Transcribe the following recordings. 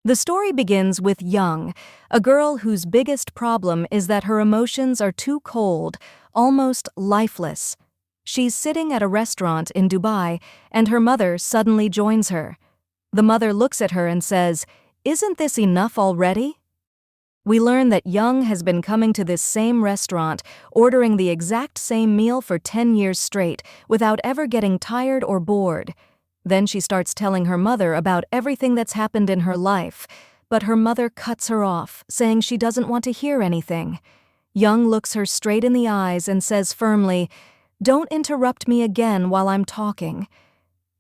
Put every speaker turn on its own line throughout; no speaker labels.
The story begins with Young, a girl whose biggest problem is that her emotions are too cold, almost lifeless. She's sitting at a restaurant in Dubai, and her mother suddenly joins her. The mother looks at her and says, "Isn't this enough already?" We learn that Young has been coming to this same restaurant, ordering the exact same meal for 10 years straight, without ever getting tired or bored. Then she starts telling her mother about everything that's happened in her life, but her mother cuts her off, saying she doesn't want to hear anything. Young looks her straight in the eyes and says firmly, "Don't interrupt me again while I'm talking.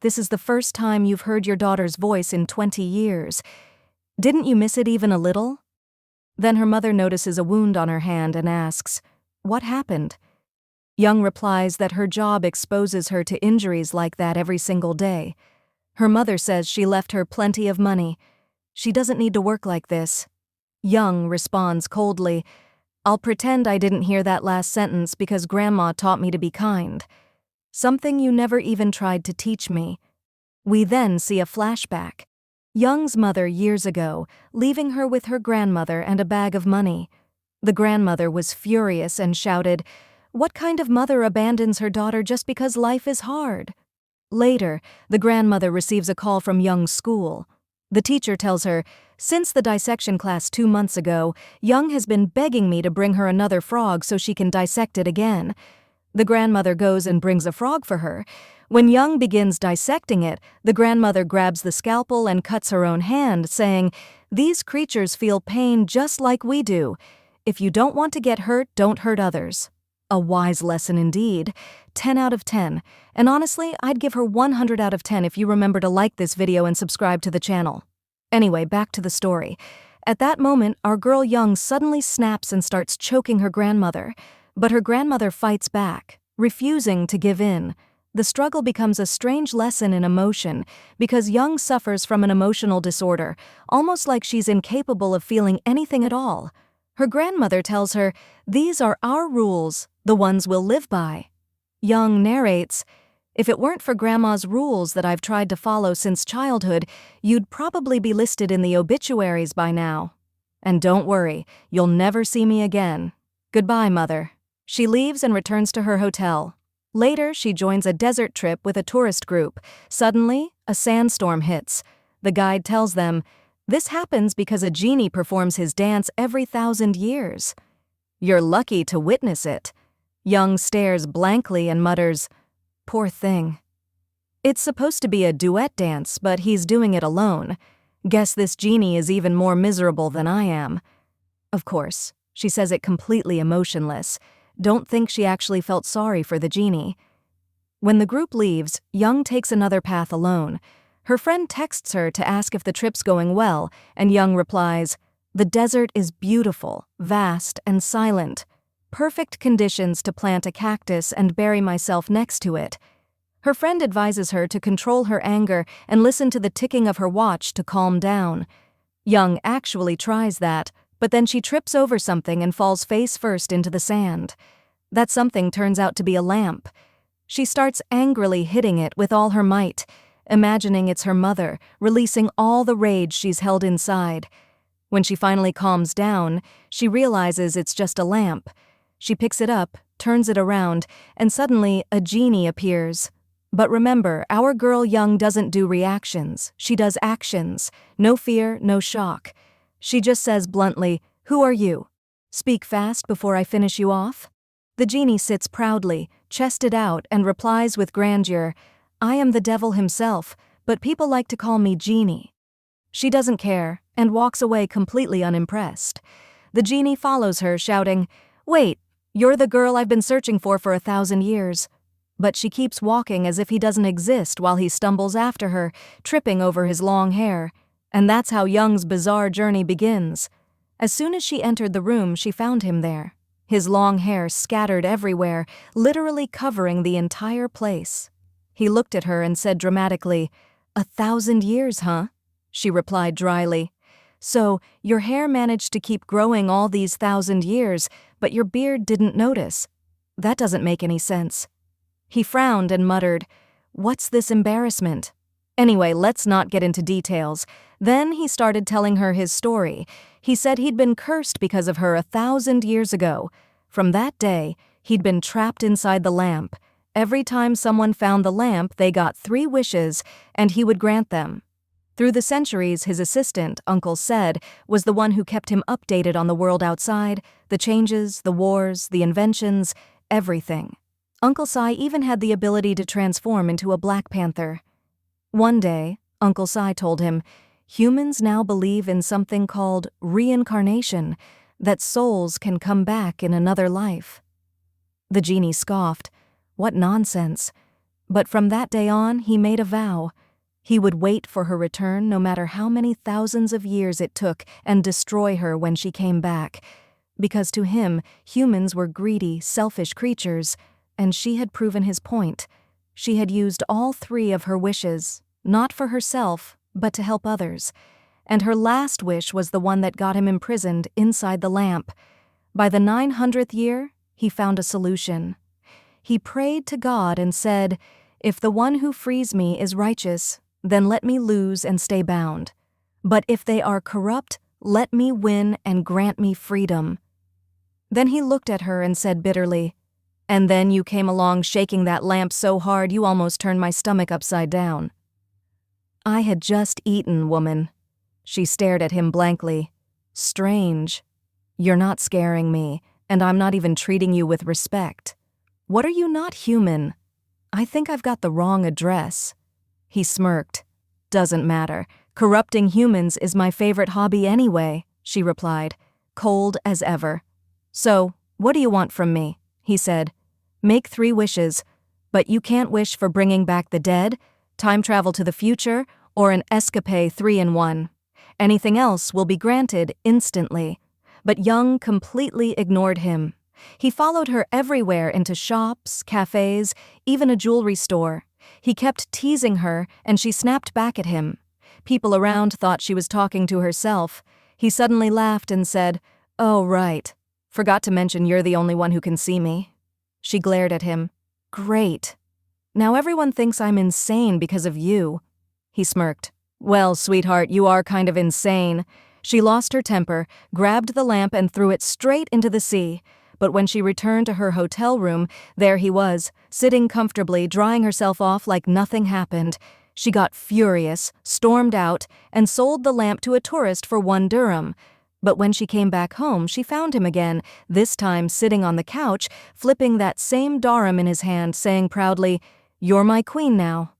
This is the first time you've heard your daughter's voice in 20 years. Didn't you miss it even a little?" Then her mother notices a wound on her hand and asks, "What happened?" Young replies that her job exposes her to injuries like that every single day. Her mother says she left her plenty of money. She doesn't need to work like this. Young responds coldly, "I'll pretend I didn't hear that last sentence because Grandma taught me to be kind. Something you never even tried to teach me." We then see a flashback. Young's mother years ago, leaving her with her grandmother and a bag of money. The grandmother was furious and shouted, "What kind of mother abandons her daughter just because life is hard?" Later, the grandmother receives a call from Young's school. The teacher tells her, "Since the dissection class 2 months ago, Young has been begging me to bring her another frog so she can dissect it again." The grandmother goes and brings a frog for her. When Young begins dissecting it, the grandmother grabs the scalpel and cuts her own hand, saying, "These creatures feel pain just like we do. If you don't want to get hurt, don't hurt others." A wise lesson indeed. 10 out of 10. And honestly, I'd give her 100 out of 10 if you remember to like this video and subscribe to the channel. Anyway, back to the story. At that moment, our girl Young suddenly snaps and starts choking her grandmother. But her grandmother fights back, refusing to give in. The struggle becomes a strange lesson in emotion because Young suffers from an emotional disorder, almost like she's incapable of feeling anything at all. Her grandmother tells her, "These are our rules, the ones we'll live by." Young narrates, "If it weren't for Grandma's rules that I've tried to follow since childhood, you'd probably be listed in the obituaries by now. And don't worry, you'll never see me again. Goodbye, Mother." She leaves and returns to her hotel. Later, she joins a desert trip with a tourist group. Suddenly, a sandstorm hits. The guide tells them, "This happens because a genie performs his dance every 1,000 years. You're lucky to witness it." Young stares blankly and mutters, "Poor thing." It's supposed to be a duet dance, but he's doing it alone. Guess this genie is even more miserable than I am. Of course, she says it completely emotionless. Don't think she actually felt sorry for the genie. When the group leaves, Young takes another path alone. Her friend texts her to ask if the trip's going well, and Young replies, "The desert is beautiful, vast, and silent. Perfect conditions to plant a cactus and bury myself next to it." Her friend advises her to control her anger and listen to the ticking of her watch to calm down. Young actually tries that, but then she trips over something and falls face first into the sand. That something turns out to be a lamp. She starts angrily hitting it with all her might, imagining it's her mother, releasing all the rage she's held inside. When she finally calms down, she realizes it's just a lamp. She picks it up, turns it around, and suddenly a genie appears. But remember, our girl Young doesn't do reactions, she does actions. No fear, no shock. She just says bluntly, "Who are you? Speak fast before I finish you off." The genie sits proudly, chested out, and replies with grandeur, "I am the devil himself, but people like to call me Genie." She doesn't care, and walks away completely unimpressed. The genie follows her, shouting, "Wait, you're the girl I've been searching for 1,000 years." But she keeps walking as if he doesn't exist while he stumbles after her, tripping over his long hair. And that's how Young's bizarre journey begins. As soon as she entered the room, she found him there. His long hair scattered everywhere, literally covering the entire place. He looked at her and said dramatically, "1,000 years, huh?" She replied dryly, "So, your hair managed to keep growing all these 1,000 years, but your beard didn't notice. That doesn't make any sense." He frowned and muttered, "What's this embarrassment?" Anyway, let's not get into details. Then he started telling her his story. He said he'd been cursed because of her 1,000 years ago. From that day, he'd been trapped inside the lamp. Every time someone found the lamp, they got 3 wishes, and he would grant them. Through the centuries, his assistant, Uncle Said, was the one who kept him updated on the world outside, the changes, the wars, the inventions, everything. Uncle Si even had the ability to transform into a Black Panther. One day, Uncle Si told him, humans now believe in something called reincarnation, that souls can come back in another life. The genie scoffed. What nonsense. But from that day on, he made a vow. He would wait for her return no matter how many thousands of years it took and destroy her when she came back. Because to him, humans were greedy, selfish creatures, and she had proven his point. She had used all 3 of her wishes, not for herself, but to help others. And her last wish was the one that got him imprisoned inside the lamp. By the 900th year, he found a solution. He prayed to God and said, "If the one who frees me is righteous, then let me lose and stay bound. But if they are corrupt, let me win and grant me freedom." Then he looked at her and said bitterly, "And then you came along shaking that lamp so hard you almost turned my stomach upside down." "I had just eaten, woman." She stared at him blankly. "Strange. You're not scaring me, and I'm not even treating you with respect. What are you not human? I think I've got the wrong address." He smirked. "Doesn't matter. Corrupting humans is my favorite hobby anyway," she replied, cold as ever. "So, what do you want from me?" he said. "Make 3 wishes, but you can't wish for bringing back the dead, time travel to the future, or an escapade 3-in-1. Anything else will be granted instantly." But Young completely ignored him. He followed her everywhere, into shops, cafes, even a jewelry store. He kept teasing her, and she snapped back at him. People around thought she was talking to herself. He suddenly laughed and said, "Oh, right. Forgot to mention you're the only one who can see me." She glared at him. "Great. Now everyone thinks I'm insane because of you." He smirked. "Well, sweetheart, you are kind of insane." She lost her temper, grabbed the lamp and threw it straight into the sea. But when she returned to her hotel room, there he was, sitting comfortably, drying herself off like nothing happened. She got furious, stormed out, and sold the lamp to a tourist for 1 dirham. But when she came back home, she found him again, this time sitting on the couch, flipping that same dirham in his hand, saying proudly, "You're my queen now.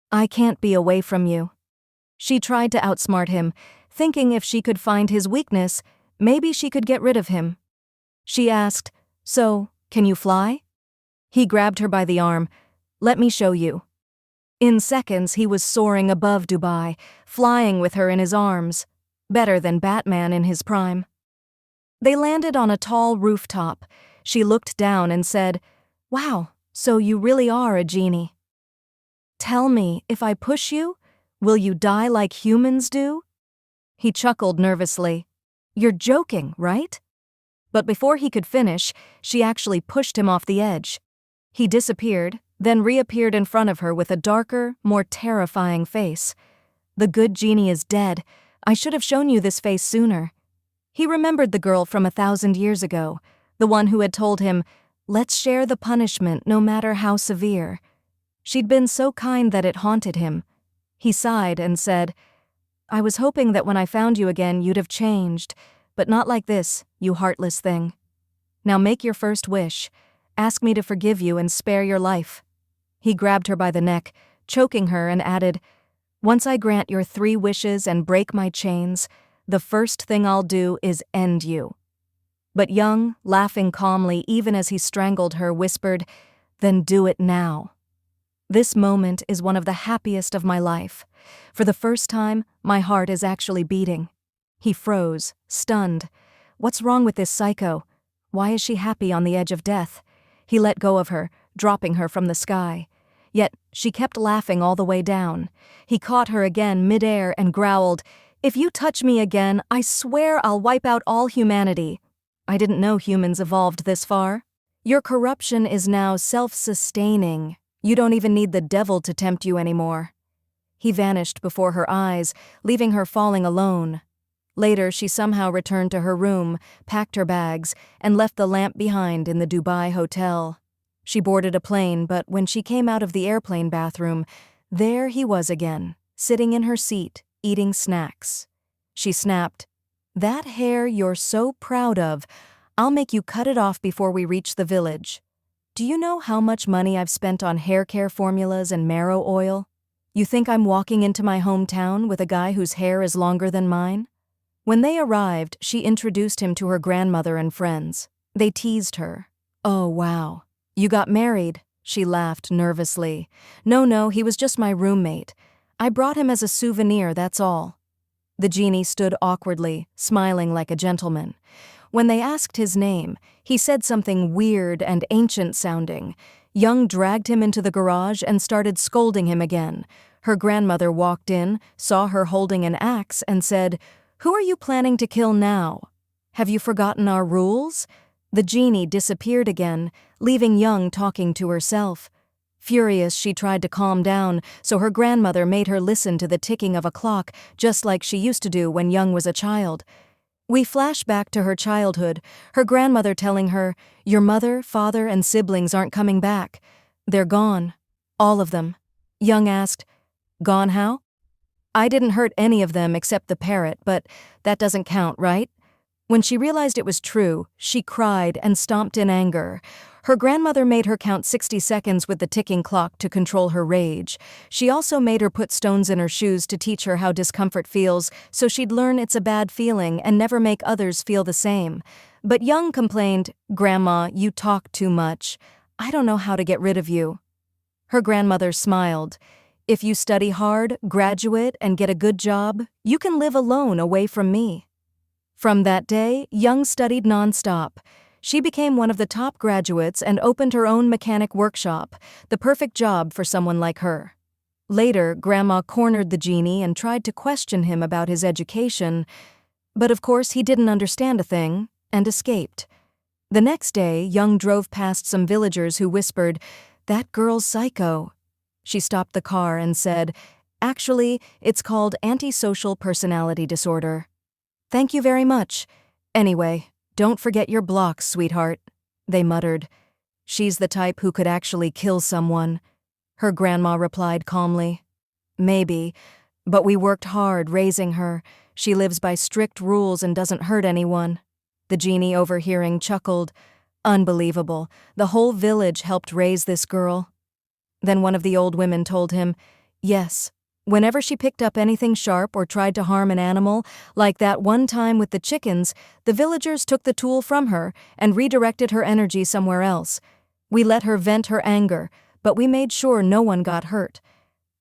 I can't be away from you." She tried to outsmart him, thinking if she could find his weakness, maybe she could get rid of him. She asked, "So, can you fly?" He grabbed her by the arm. "Let me show you." In seconds, he was soaring above Dubai, flying with her in his arms. Better than Batman in his prime. They landed on a tall rooftop. She looked down and said, "Wow, so you really are a genie. Tell me, if I push you, will you die like humans do?" He chuckled nervously. "You're joking, right?" But before he could finish, she actually pushed him off the edge. He disappeared, then reappeared in front of her with a darker, more terrifying face. "The good genie is dead. I should have shown you this face sooner." He remembered the girl from 1,000 years ago, the one who had told him, "Let's share the punishment no matter how severe." She'd been so kind that it haunted him. He sighed and said, "I was hoping that when I found you again you'd have changed, but not like this, you heartless thing. Now make your first wish. Ask me to forgive you and spare your life." He grabbed her by the neck, choking her, and added, "Once I grant your 3 wishes and break my chains, the first thing I'll do is end you." But Young, laughing calmly even as he strangled her, whispered, "Then do it now. This moment is one of the happiest of my life. For the first time, my heart is actually beating." He froze, stunned. What's wrong with this psycho? Why is she happy on the edge of death? He let go of her, dropping her from the sky. Yet she kept laughing all the way down. He caught her again midair and growled, "If you touch me again, I swear I'll wipe out all humanity. I didn't know humans evolved this far. Your corruption is now self-sustaining. You don't even need the devil to tempt you anymore." He vanished before her eyes, leaving her falling alone. Later, she somehow returned to her room, packed her bags, and left the lamp behind in the Dubai hotel. She boarded a plane, but when she came out of the airplane bathroom, there he was again, sitting in her seat, eating snacks. She snapped, "That hair you're so proud of, I'll make you cut it off before we reach the village. Do you know how much money I've spent on hair care formulas and marrow oil? You think I'm walking into my hometown with a guy whose hair is longer than mine?" When they arrived, she introduced him to her grandmother and friends. They teased her. "Oh, wow. You got married?" She laughed nervously. No, he was just my roommate. I brought him as a souvenir, that's all." The genie stood awkwardly, smiling like a gentleman. When they asked his name, he said something weird and ancient-sounding. Young dragged him into the garage and started scolding him again. Her grandmother walked in, saw her holding an axe, and said, "Who are you planning to kill now? Have you forgotten our rules?" The genie disappeared again, leaving Young talking to herself. Furious, she tried to calm down, so her grandmother made her listen to the ticking of a clock, just like she used to do when Young was a child. We flash back to her childhood, her grandmother telling her, "Your mother, father, and siblings aren't coming back. They're gone. All of them." Young asked, "Gone how?" "I didn't hurt any of them except the parrot, but that doesn't count, right?" When she realized it was true, she cried and stomped in anger. Her grandmother made her count 60 seconds with the ticking clock to control her rage. She also made her put stones in her shoes to teach her how discomfort feels, so she'd learn it's a bad feeling and never make others feel the same. But Young complained, "Grandma, you talk too much. I don't know how to get rid of you." Her grandmother smiled. "If you study hard, graduate, and get a good job, you can live alone away from me." From that day, Young studied nonstop. She became one of the top graduates and opened her own mechanic workshop, the perfect job for someone like her. Later, Grandma cornered the genie and tried to question him about his education, but of course he didn't understand a thing, and escaped. The next day, Young drove past some villagers who whispered, "That girl's psycho." She stopped the car and said, "Actually, it's called antisocial personality disorder." "Thank you very much. Anyway, don't forget your blocks, sweetheart," they muttered. "She's the type who could actually kill someone," her grandma replied calmly. "Maybe, but we worked hard raising her. She lives by strict rules and doesn't hurt anyone." The genie, overhearing, chuckled. "Unbelievable. The whole village helped raise this girl." Then one of the old women told him, "Yes, whenever she picked up anything sharp or tried to harm an animal, like that one time with the chickens, the villagers took the tool from her and redirected her energy somewhere else. We let her vent her anger, but we made sure no one got hurt."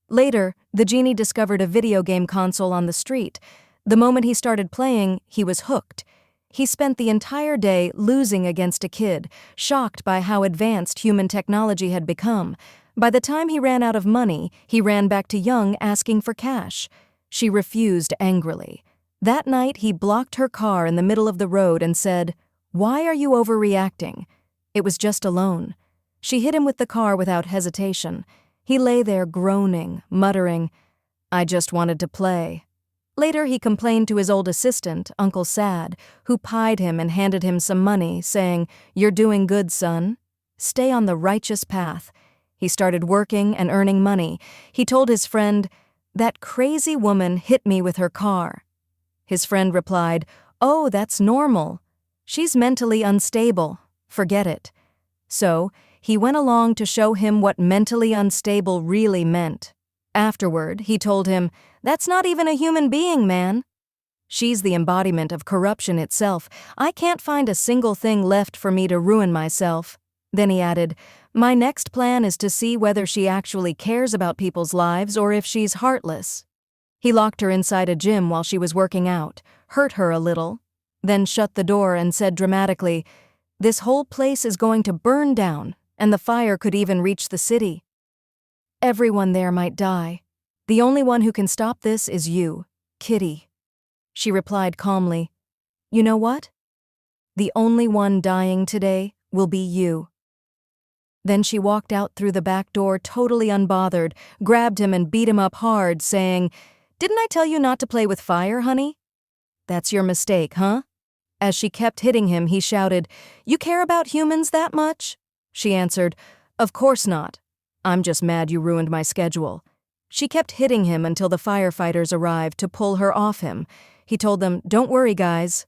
Later, the genie discovered a video game console on the street. The moment he started playing, he was hooked. He spent the entire day losing against a kid, shocked by how advanced human technology had become. By the time he ran out of money, he ran back to Young asking for cash. She refused angrily. That night, he blocked her car in the middle of the road and said, "Why are you overreacting?" It was just a loan. She hit him with the car without hesitation. He lay there groaning, muttering, "I just wanted to play." Later, he complained to his old assistant, Uncle Sad, who pied him and handed him some money, saying, "You're doing good, son. Stay on the righteous path." He started working and earning money. He told his friend, "That crazy woman hit me with her car." His friend replied, "Oh, that's normal. She's mentally unstable. Forget it." So, he went along to show him what mentally unstable really meant. Afterward, he told him, "That's not even a human being, man. She's the embodiment of corruption itself. I can't find a single thing left for me to ruin myself." Then he added, "My next plan is to see whether she actually cares about people's lives or if she's heartless." He locked her inside a gym while she was working out, hurt her a little, then shut the door and said dramatically, "This whole place is going to burn down, and the fire could even reach the city. Everyone there might die. The only one who can stop this is you, Kitty." She replied calmly, "You know what? The only one dying today will be you." Then she walked out through the back door totally unbothered, grabbed him and beat him up hard, saying, "Didn't I tell you not to play with fire, honey? That's your mistake, huh?" As she kept hitting him, he shouted, "You care about humans that much?" She answered, "Of course not. I'm just mad you ruined my schedule." She kept hitting him until the firefighters arrived to pull her off him. He told them, "Don't worry, guys.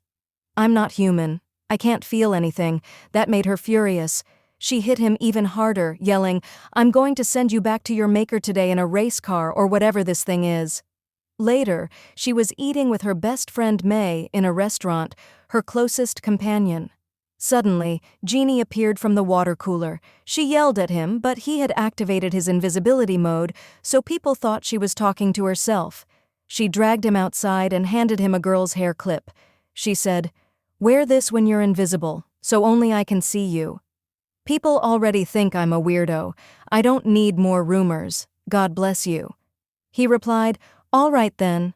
I'm not human. I can't feel anything." That made her furious. She hit him even harder, yelling, "I'm going to send you back to your maker today in a race car or whatever this thing is." Later, she was eating with her best friend May in a restaurant, her closest companion. Suddenly, Genie appeared from the water cooler. She yelled at him, but he had activated his invisibility mode, so people thought she was talking to herself. She dragged him outside and handed him a girl's hair clip. She said, "Wear this when you're invisible, so only I can see you. People already think I'm a weirdo. I don't need more rumors. God bless you." He replied, "All right then.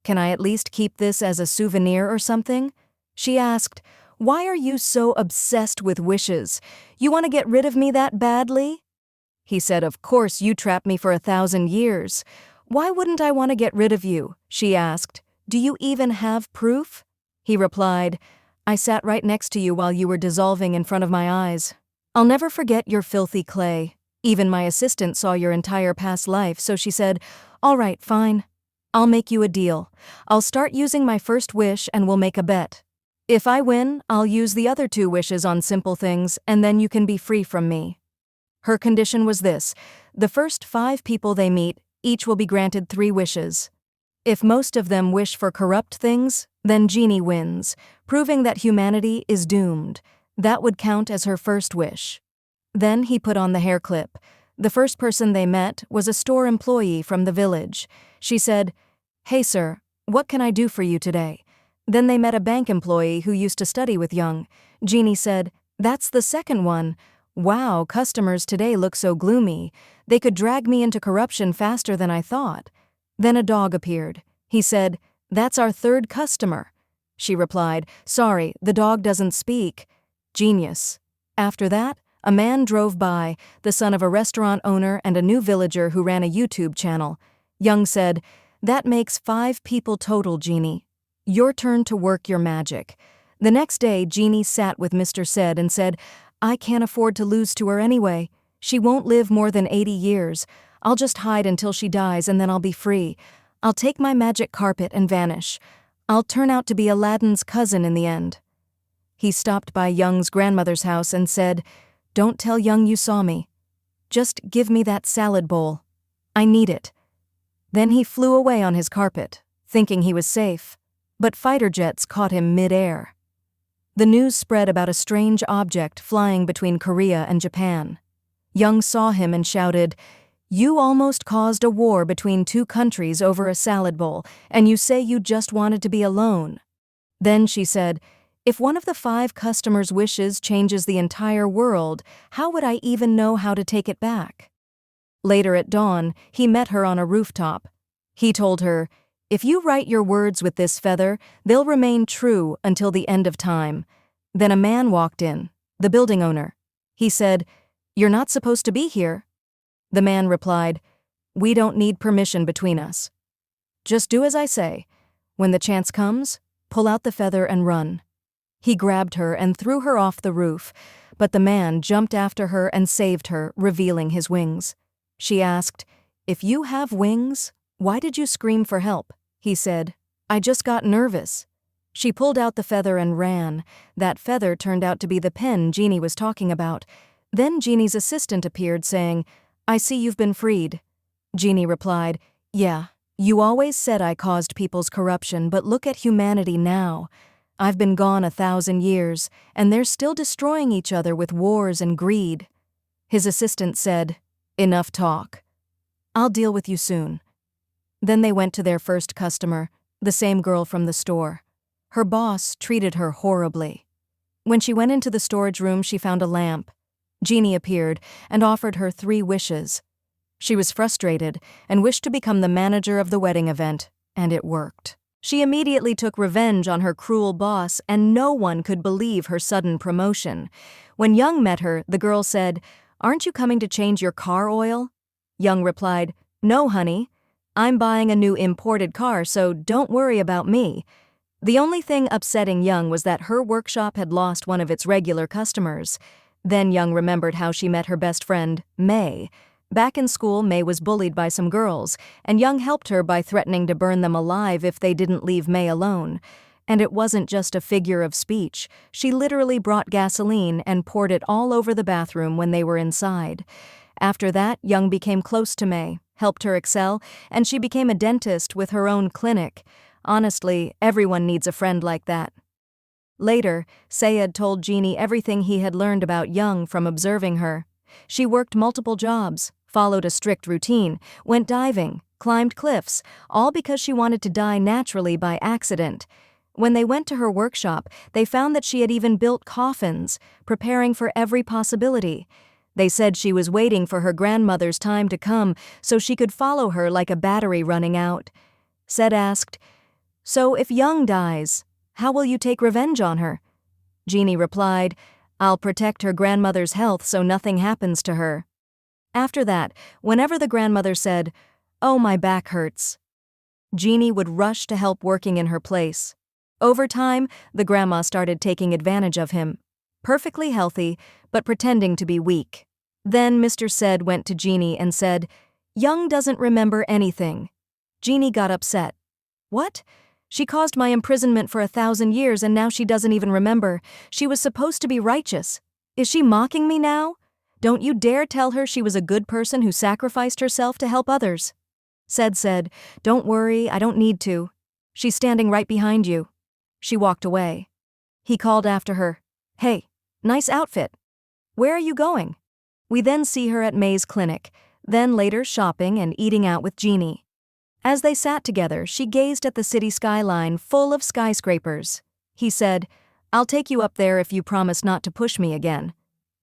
Can I at least keep this as a souvenir or something?" She asked, "Why are you so obsessed with wishes? You want to get rid of me that badly?" He said, "Of course you trapped me for 1,000 years. Why wouldn't I want to get rid of you?" She asked, "Do you even have proof?" He replied, "I sat right next to you while you were dissolving in front of my eyes. I'll never forget your filthy clay. Even my assistant saw your entire past life, so she said, 'All right, fine. I'll make you a deal. I'll start using my first wish and we'll make a bet. If I win, I'll use the other 2 wishes on simple things, and then you can be free from me.' Her condition was this: the first 5 people they meet, each will be granted 3 wishes. If most of them wish for corrupt things, then Genie wins, proving that humanity is doomed. That would count as her first wish. Then he put on the hair clip. The first person they met was a store employee from the village. She said, "Hey sir, what can I do for you today?" Then they met a bank employee who used to study with Young. Genie said, "That's the second one. Wow, customers today look so gloomy. They could drag me into corruption faster than I thought." Then a dog appeared. He said, "That's our third customer." She replied, "Sorry, the dog doesn't speak." Genius. After that, a man drove by, the son of a restaurant owner and a new villager who ran a YouTube channel. Young said, "That makes 5 people total, Genie. Your turn to work your magic." The next day, Genie sat with Mr. Said and said, "I can't afford to lose to her anyway. She won't live more than 80 years. I'll just hide until she dies and then I'll be free. I'll take my magic carpet and vanish. I'll turn out to be Aladdin's cousin in the end." He stopped by Young's grandmother's house and said, "Don't tell Young you saw me. Just give me that salad bowl. I need it." Then he flew away on his carpet, thinking he was safe. But fighter jets caught him mid-air. The news spread about a strange object flying between Korea and Japan. Young saw him and shouted, "You almost caused a war between 2 countries over a salad bowl, and you say you just wanted to be alone." Then she said, "If one of the 5 customers' wishes changes the entire world, how would I even know how to take it back?" Later at dawn, he met her on a rooftop. He told her, "If you write your words with this feather, they'll remain true until the end of time." Then a man walked in, the building owner. He said, "You're not supposed to be here." The man replied, "We don't need permission between us. Just do as I say. When the chance comes, pull out the feather and run." He grabbed her and threw her off the roof, but the man jumped after her and saved her, revealing his wings. She asked, "If you have wings, why did you scream for help?" He said, "I just got nervous." She pulled out the feather and ran. That feather turned out to be the pen Genie was talking about. Then Genie's assistant appeared, saying, "I see you've been freed." Genie replied, "Yeah, you always said I caused people's corruption, but look at humanity now. I've been gone 1,000 years, and they're still destroying each other with wars and greed." His assistant said, "Enough talk. I'll deal with you soon." Then they went to their first customer, the same girl from the store. Her boss treated her horribly. When she went into the storage room, she found a lamp. Genie appeared and offered her 3 wishes. She was frustrated and wished to become the manager of the wedding event, and it worked. She immediately took revenge on her cruel boss, and no one could believe her sudden promotion. When Young met her, the girl said, "Aren't you coming to change your car oil?" Young replied, "No, honey. I'm buying a new imported car, so don't worry about me." The only thing upsetting Young was that her workshop had lost one of its regular customers. Then Young remembered how she met her best friend, May. Back in school, May was bullied by some girls, and Young helped her by threatening to burn them alive if they didn't leave May alone. And it wasn't just a figure of speech. She literally brought gasoline and poured it all over the bathroom when they were inside. After that, Young became close to May, helped her excel, and she became a dentist with her own clinic. Honestly, everyone needs a friend like that. Later, Sayed told Genie everything he had learned about Young from observing her. She worked multiple jobs, followed a strict routine, went diving, climbed cliffs, all because she wanted to die naturally by accident. When they went to her workshop, they found that she had even built coffins, preparing for every possibility. They said she was waiting for her grandmother's time to come so she could follow her like a battery running out. Sayed asked, "So if Young dies, how will you take revenge on her?" Genie replied, "I'll protect her grandmother's health so nothing happens to her." After that, whenever the grandmother said, "Oh, my back hurts," Genie would rush to help working in her place. Over time, the grandma started taking advantage of him. Perfectly healthy, but pretending to be weak. Then Mr. Sayed went to Genie and said, "Young doesn't remember anything." Genie got upset. "What? She caused my imprisonment for 1,000 years and now she doesn't even remember. She was supposed to be righteous. Is she mocking me now? Don't you dare tell her she was a good person who sacrificed herself to help others." Sayed said, "Don't worry, I don't need to. She's standing right behind you." She walked away. He called after her, "Hey, nice outfit. Where are you going?" We then see her at May's clinic, then later shopping and eating out with Genie. As they sat together, she gazed at the city skyline full of skyscrapers. He said, "I'll take you up there if you promise not to push me again."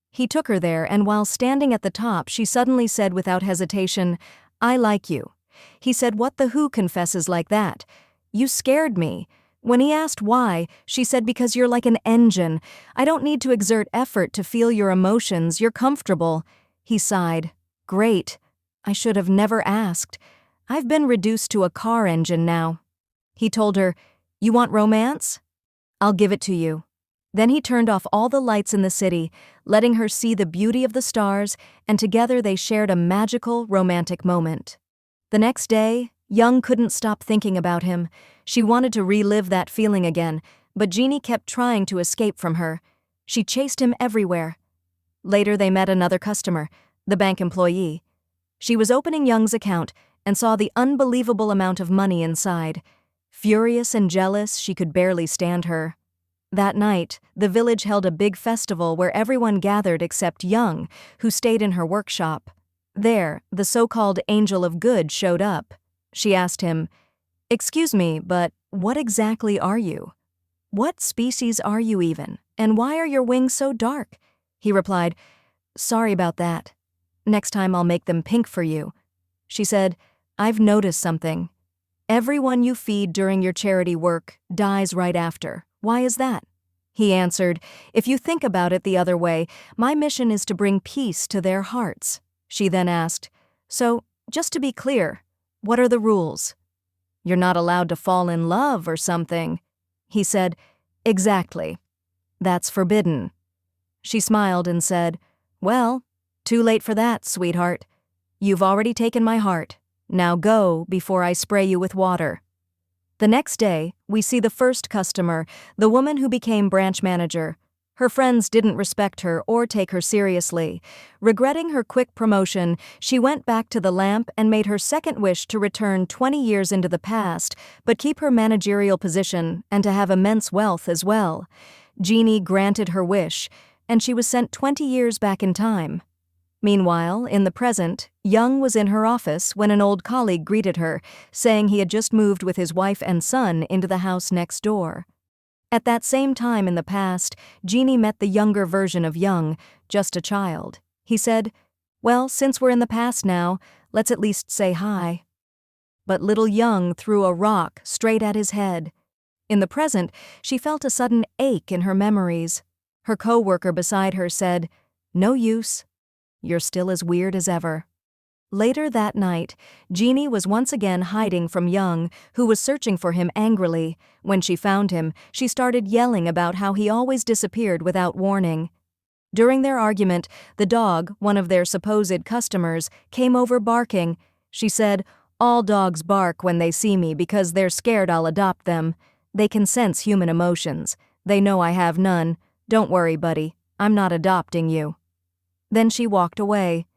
He took her there, and while standing at the top, she suddenly said without hesitation, "I like you." He said, "What the who confesses like that? You scared me." When he asked why, she said, "Because you're like an engine. I don't need to exert effort to feel your emotions, you're comfortable." He sighed, "Great. I should have never asked. I've been reduced to a car engine now." He told her, "You want romance? I'll give it to you." Then he turned off all the lights in the city, letting her see the beauty of the stars, and together they shared a magical, romantic moment. The next day, Young couldn't stop thinking about him. She wanted to relive that feeling again, but Genie kept trying to escape from her. She chased him everywhere. Later they met another customer, the bank employee. She was opening Young's account and saw the unbelievable amount of money inside. Furious and jealous, she could barely stand her. That night, the village held a big festival where everyone gathered except Young, who stayed in her workshop. There, the so-called Angel of Good showed up. She asked him, "Excuse me, but what exactly are you? What species are you even, and why are your wings so dark?" He replied, "Sorry about that. Next time I'll make them pink for you." She said, "I've noticed something. Everyone you feed during your charity work dies right after. Why is that?" He answered, "If you think about it the other way, my mission is to bring peace to their hearts." She then asked, "So, just to be clear, what are the rules? You're not allowed to fall in love or something?" He said, "Exactly. That's forbidden." She smiled and said, "Well, too late for that, sweetheart. You've already taken my heart. Now go before I spray you with water." The next day, we see the first customer, the woman who became branch manager. Her friends didn't respect her or take her seriously. Regretting her quick promotion, she went back to the lamp and made her second wish to return 20 years into the past, but keep her managerial position and to have immense wealth as well. Genie granted her wish, and she was sent 20 years back in time. Meanwhile, in the present, Young was in her office when an old colleague greeted her, saying he had just moved with his wife and son into the house next door. At that same time in the past, Genie met the younger version of Young, just a child. He said, "Well, since we're in the past now, let's at least say hi." But little Young threw a rock straight at his head. In the present, she felt a sudden ache in her memories. Her co-worker beside her said, "No use." You're still as weird as ever." Later that night, Genie was once again hiding from Young, who was searching for him angrily. When she found him, she started yelling about how he always disappeared without warning. During their argument, the dog, one of their supposed customers, came over barking. She said, "All dogs bark when they see me because they're scared I'll adopt them. They can sense human emotions. They know I have none. Don't worry, buddy. I'm not adopting you." Then she walked away.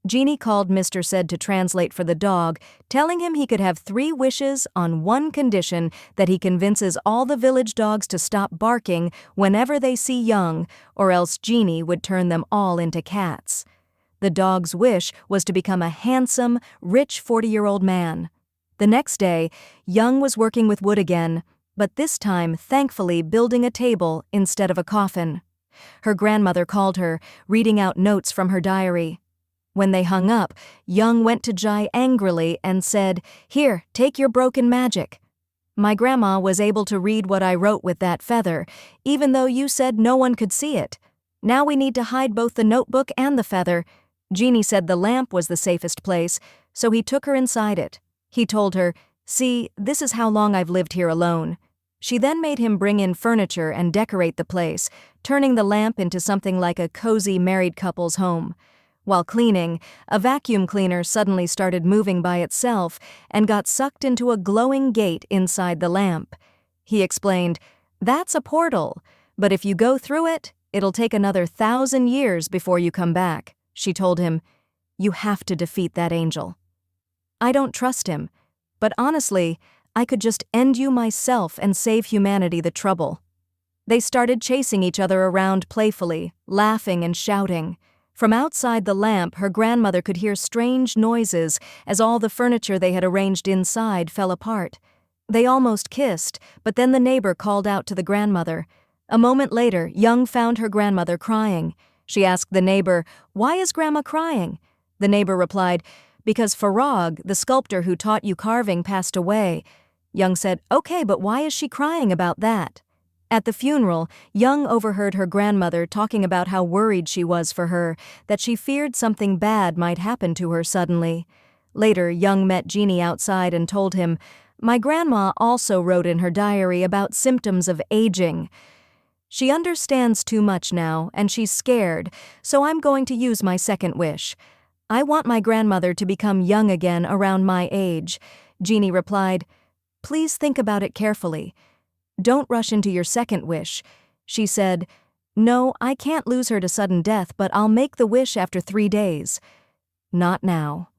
Genie called Mr. Said to translate for the dog, telling him he could have 3 wishes on one condition: that he convinces all the village dogs to stop barking whenever they see Young, or else Genie would turn them all into cats. The dog's wish was to become a handsome, rich 40-year-old man. The next day, Young was working with wood again, but this time, thankfully, building a table instead of a coffin. Her grandmother called her, reading out notes from her diary. When they hung up, Young went to Jai angrily and said, "Here, take your broken magic. My grandma was able to read what I wrote with that feather, even though you said no one could see it. Now we need to hide both the notebook and the feather." Genie said the lamp was the safest place, so he took her inside it. He told her, "See, this is how long I've lived here alone." She then made him bring in furniture and decorate the place, turning the lamp into something like a cozy married couple's home. While cleaning, a vacuum cleaner suddenly started moving by itself and got sucked into a glowing gate inside the lamp. He explained, "That's a portal, but if you go through it, it'll take another 1,000 years before you come back." She told him, "You have to defeat that angel." "I don't trust him, but honestly, I could just end you myself and save humanity the trouble." They started chasing each other around playfully, laughing and shouting. From outside the lamp, her grandmother could hear strange noises as all the furniture they had arranged inside fell apart. They almost kissed, but then the neighbor called out to the grandmother. A moment later, Young found her grandmother crying. She asked the neighbor, "Why is Grandma crying?" The neighbor replied, "Because Farag, the sculptor who taught you carving, passed away." Young said, "Okay, but why is she crying about that?" At the funeral, Young overheard her grandmother talking about how worried she was for her, that she feared something bad might happen to her suddenly. Later, Young met Genie outside and told him, "My grandma also wrote in her diary about symptoms of aging. She understands too much now, and she's scared, so I'm going to use my second wish. I want my grandmother to become young again around my age." Genie replied, "Please think about it carefully. Don't rush into your second wish." She said, "No, I can't lose her to sudden death, but I'll make the wish after 3 days." "Not now."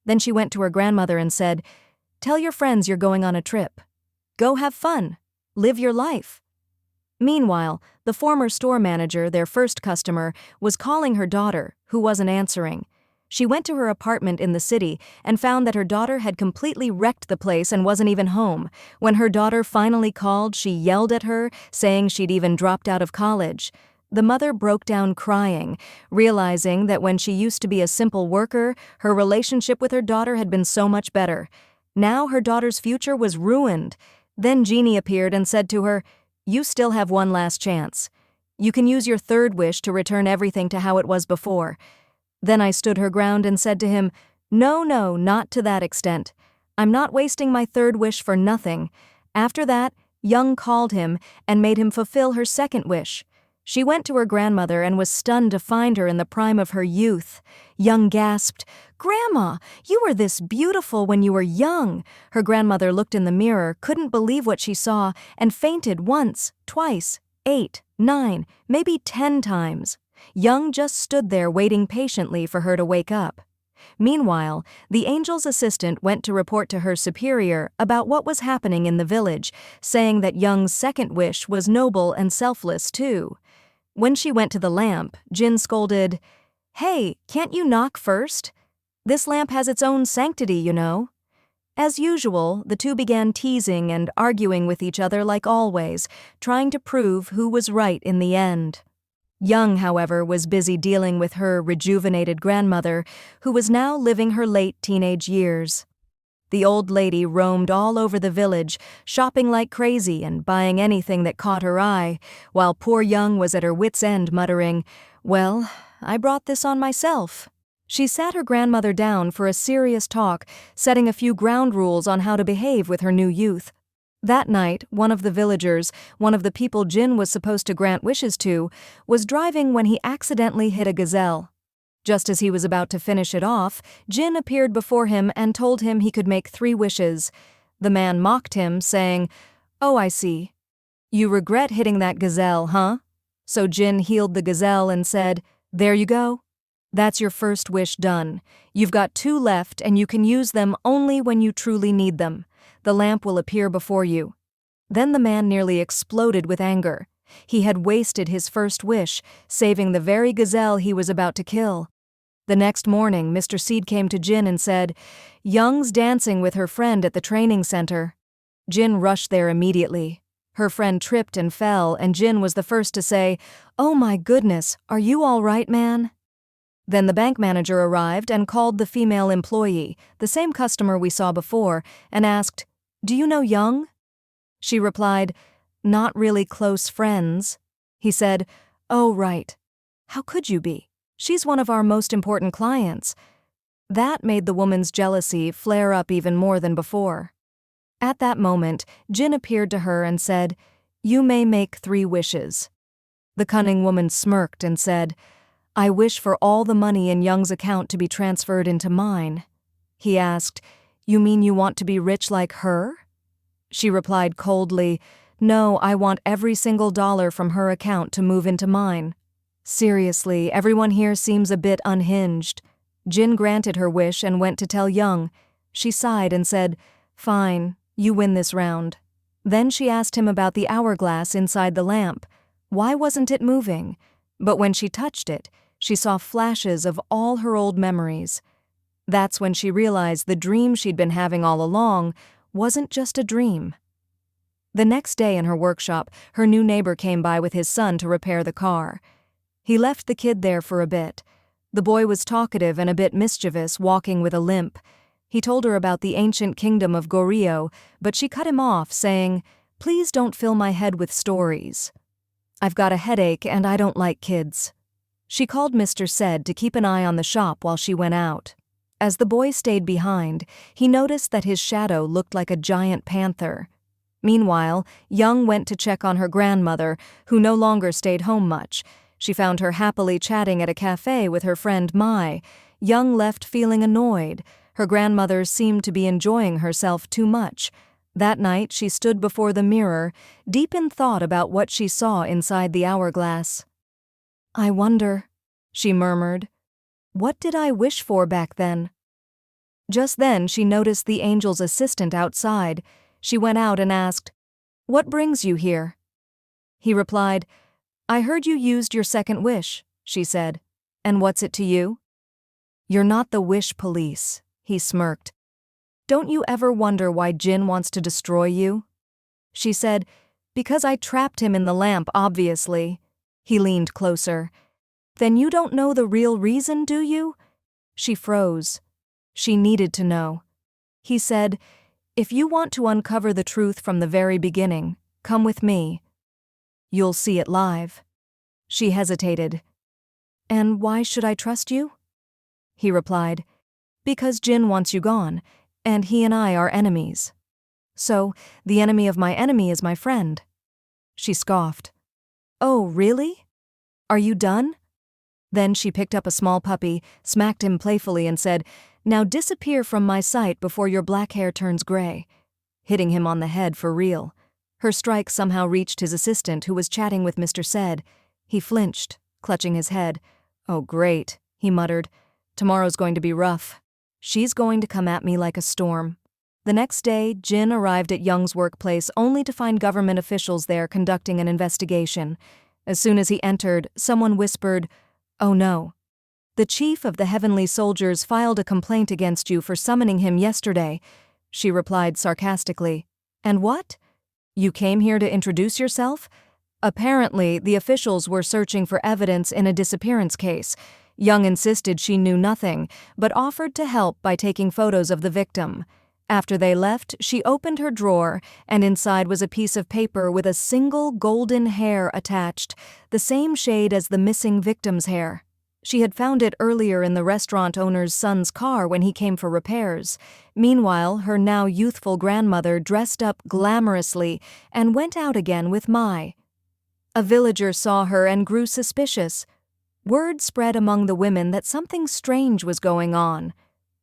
Then she went to her grandmother and said, "Tell your friends you're going on a trip. Go have fun. Live your life." Meanwhile, the former store manager, their first customer, was calling her daughter, who wasn't answering. She went to her apartment in the city and found that her daughter had completely wrecked the place and wasn't even home. When her daughter finally called, she yelled at her, saying she'd even dropped out of college. The mother broke down crying, realizing that when she used to be a simple worker, her relationship with her daughter had been so much better. Now her daughter's future was ruined. Then Genie appeared and said to her, "You still have one last chance. You can use your third wish to return everything to how it was before." Then I stood her ground and said to him, "No, not to that extent. I'm not wasting my third wish for nothing." After that, Young called him and made him fulfill her second wish. She went to her grandmother and was stunned to find her in the prime of her youth. Young gasped, "Grandma, you were this beautiful when you were young." Her grandmother looked in the mirror, couldn't believe what she saw, and fainted once, twice, 8, 9, maybe 10 times. Young just stood there waiting patiently for her to wake up. Meanwhile, the angel's assistant went to report to her superior about what was happening in the village, saying that Young's second wish was noble and selfless too. When she went to the lamp, Jin scolded, "Hey, can't you knock first? This lamp has its own sanctity, you know." As usual, the two began teasing and arguing with each other like always, trying to prove who was right in the end. Young, however, was busy dealing with her rejuvenated grandmother, who was now living her late teenage years. The old lady roamed all over the village, shopping like crazy and buying anything that caught her eye, while poor Young was at her wits' end muttering, "Well, I brought this on myself." She sat her grandmother down for a serious talk, setting a few ground rules on how to behave with her new youth. That night, one of the villagers, one of the people Jin was supposed to grant wishes to, was driving when he accidentally hit a gazelle. Just as he was about to finish it off, Jin appeared before him and told him he could make 3 wishes. The man mocked him, saying, "Oh, I see. You regret hitting that gazelle, huh?" So Jin healed the gazelle and said, "There you go. That's your first wish done. You've got 2 left and you can use them only when you truly need them. The lamp will appear before you." Then the man nearly exploded with anger. He had wasted his first wish, saving the very gazelle he was about to kill. The next morning, Mr. Seed came to Jin and said, "Young's dancing with her friend at the training center." Jin rushed there immediately. Her friend tripped and fell, and Jin was the first to say, "Oh my goodness, are you all right, man?" Then the bank manager arrived and called the female employee, the same customer we saw before, and asked, "Do you know Young?" She replied, "Not really close friends." He said, "Oh, right. How could you be? She's one of our most important clients." That made the woman's jealousy flare up even more than before. At that moment, Jin appeared to her and said, "You may make 3 wishes." The cunning woman smirked and said, "I wish for all the money in Young's account to be transferred into mine." He asked, "You mean you want to be rich like her?" She replied coldly, "No, I want every single dollar from her account to move into mine." Seriously, everyone here seems a bit unhinged. Jin granted her wish and went to tell Young. She sighed and said, "Fine, you win this round." Then she asked him about the hourglass inside the lamp. Why wasn't it moving? But when she touched it, she saw flashes of all her old memories. That's when she realized the dream she'd been having all along wasn't just a dream. The next day in her workshop, her new neighbor came by with his son to repair the car. He left the kid there for a bit. The boy was talkative and a bit mischievous, walking with a limp. He told her about the ancient kingdom of Goryeo, but she cut him off, saying, "Please don't fill my head with stories. I've got a headache and I don't like kids." She called Mr. Said to keep an eye on the shop while she went out. As the boy stayed behind, he noticed that his shadow looked like a giant panther. Meanwhile, Young went to check on her grandmother, who no longer stayed home much. She found her happily chatting at a cafe with her friend Mai. Young left feeling annoyed. Her grandmother seemed to be enjoying herself too much. That night, she stood before the mirror, deep in thought about what she saw inside the hourglass. "I wonder," she murmured, "what did I wish for back then?" Just then, she noticed the angel's assistant outside. She went out and asked, "What brings you here?" He replied, "I heard you used your second wish," she said. "And what's it to you?" "You're not the wish police," he smirked. "Don't you ever wonder why Jin wants to destroy you?" She said, "Because I trapped him in the lamp, obviously." He leaned closer. "Then you don't know the real reason, do you?" She froze. She needed to know. He said, "If you want to uncover the truth from the very beginning, come with me. You'll see it live." She hesitated. "And why should I trust you?" He replied, "Because Jin wants you gone, and he and I are enemies. So, the enemy of my enemy is my friend." She scoffed. "Oh, really? Are you done?" Then she picked up a small puppy, smacked him playfully and said, "Now disappear from my sight before your black hair turns gray," hitting him on the head for real. Her strike somehow reached his assistant, who was chatting with Mr. Said. He flinched, clutching his head. "Oh, great," he muttered. "Tomorrow's going to be rough. She's going to come at me like a storm." The next day, Jin arrived at Young's workplace only to find government officials there conducting an investigation. As soon as he entered, someone whispered, "Oh no. The chief of the Heavenly Soldiers filed a complaint against you for summoning him yesterday." She replied sarcastically, "And what? You came here to introduce yourself?" Apparently, the officials were searching for evidence in a disappearance case. Young insisted she knew nothing, but offered to help by taking photos of the victim. After they left, she opened her drawer, and inside was a piece of paper with a single golden hair attached, the same shade as the missing victim's hair. She had found it earlier in the restaurant owner's son's car when he came for repairs. Meanwhile, her now youthful grandmother dressed up glamorously and went out again with Mai. A villager saw her and grew suspicious. Word spread among the women that something strange was going on.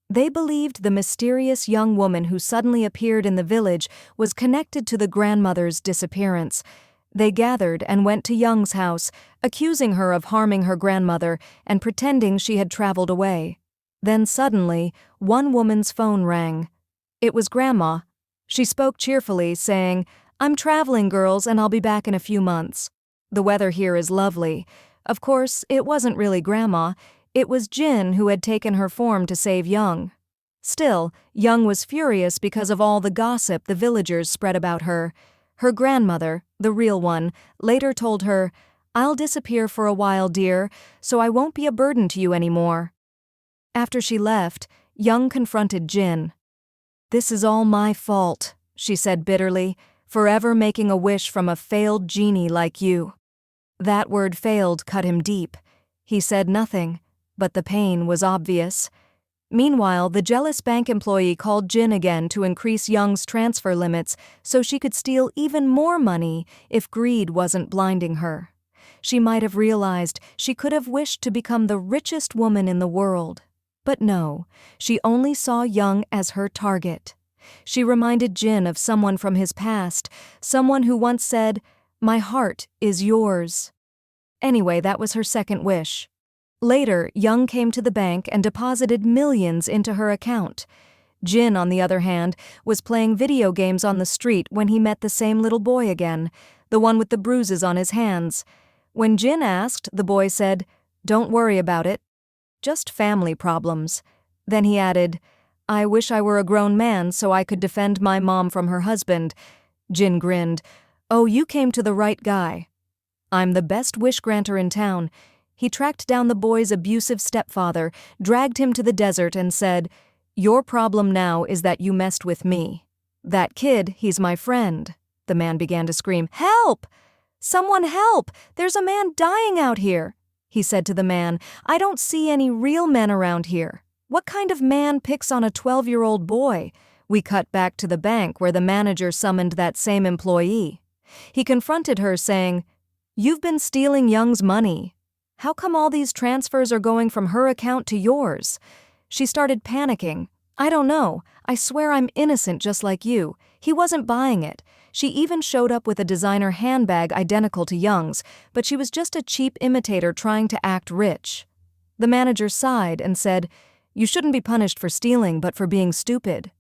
They believed the mysterious young woman who suddenly appeared in the village was connected to the grandmother's disappearance. They gathered and went to Young's house, accusing her of harming her grandmother and pretending she had traveled away. Then suddenly, one woman's phone rang. It was Grandma. She spoke cheerfully, saying, "I'm traveling, girls, and I'll be back in a few months. The weather here is lovely." Of course, it wasn't really Grandma. It was Jin who had taken her form to save Young. Still, Young was furious because of all the gossip the villagers spread about her. Her grandmother, the real one, later told her, "I'll disappear for a while, dear, so I won't be a burden to you anymore." After she left, Young confronted Jin. "This is all my fault," she said bitterly, "forever making a wish from a failed genie like you." That word failed cut him deep. He said nothing, but the pain was obvious. Meanwhile, the jealous bank employee called Jin again to increase Young's transfer limits so she could steal even more money if greed wasn't blinding her. She might have realized she could have wished to become the richest woman in the world. But no, she only saw Young as her target. She reminded Jin of someone from his past, someone who once said, "My heart is yours." Anyway, that was her second wish. Later, Young came to the bank and deposited millions into her account. Jin, on the other hand, was playing video games on the street when he met the same little boy again, the one with the bruises on his hands. When Jin asked, the boy said, "Don't worry about it. Just family problems." Then he added, "I wish I were a grown man so I could defend my mom from her husband." Jin grinned. "Oh, you came to the right guy. I'm the best wish granter in town." He tracked down the boy's abusive stepfather, dragged him to the desert and said, "Your problem now is that you messed with me. That kid, he's my friend." The man began to scream, "Help! Someone help! There's a man dying out here." He said to the man, "I don't see any real men around here. What kind of man picks on a 12-year-old boy?" We cut back to the bank where the manager summoned that same employee. He confronted her saying, "You've been stealing Young's money. How come all these transfers are going from her account to yours?" She started panicking. "I don't know. I swear I'm innocent just like you. He wasn't buying it." She even showed up with a designer handbag identical to Young's, but she was just a cheap imitator trying to act rich. The manager sighed and said, "You shouldn't be punished for stealing, but for being stupid."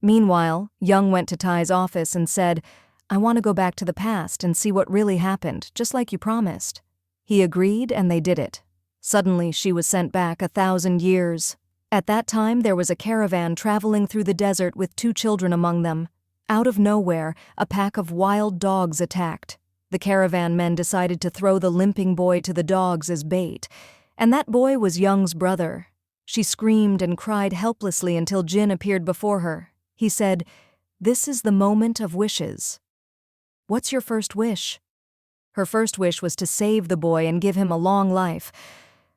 Meanwhile, Young went to Ty's office and said, "I want to go back to the past and see what really happened, just like you promised." He agreed, and they did it. Suddenly, she was sent back 1,000 years. At that time, there was a caravan traveling through the desert with 2 children among them. Out of nowhere, a pack of wild dogs attacked. The caravan men decided to throw the limping boy to the dogs as bait, and that boy was Young's brother. She screamed and cried helplessly until Jin appeared before her. He said, "This is the moment of wishes. What's your first wish?" Her first wish was to save the boy and give him a long life.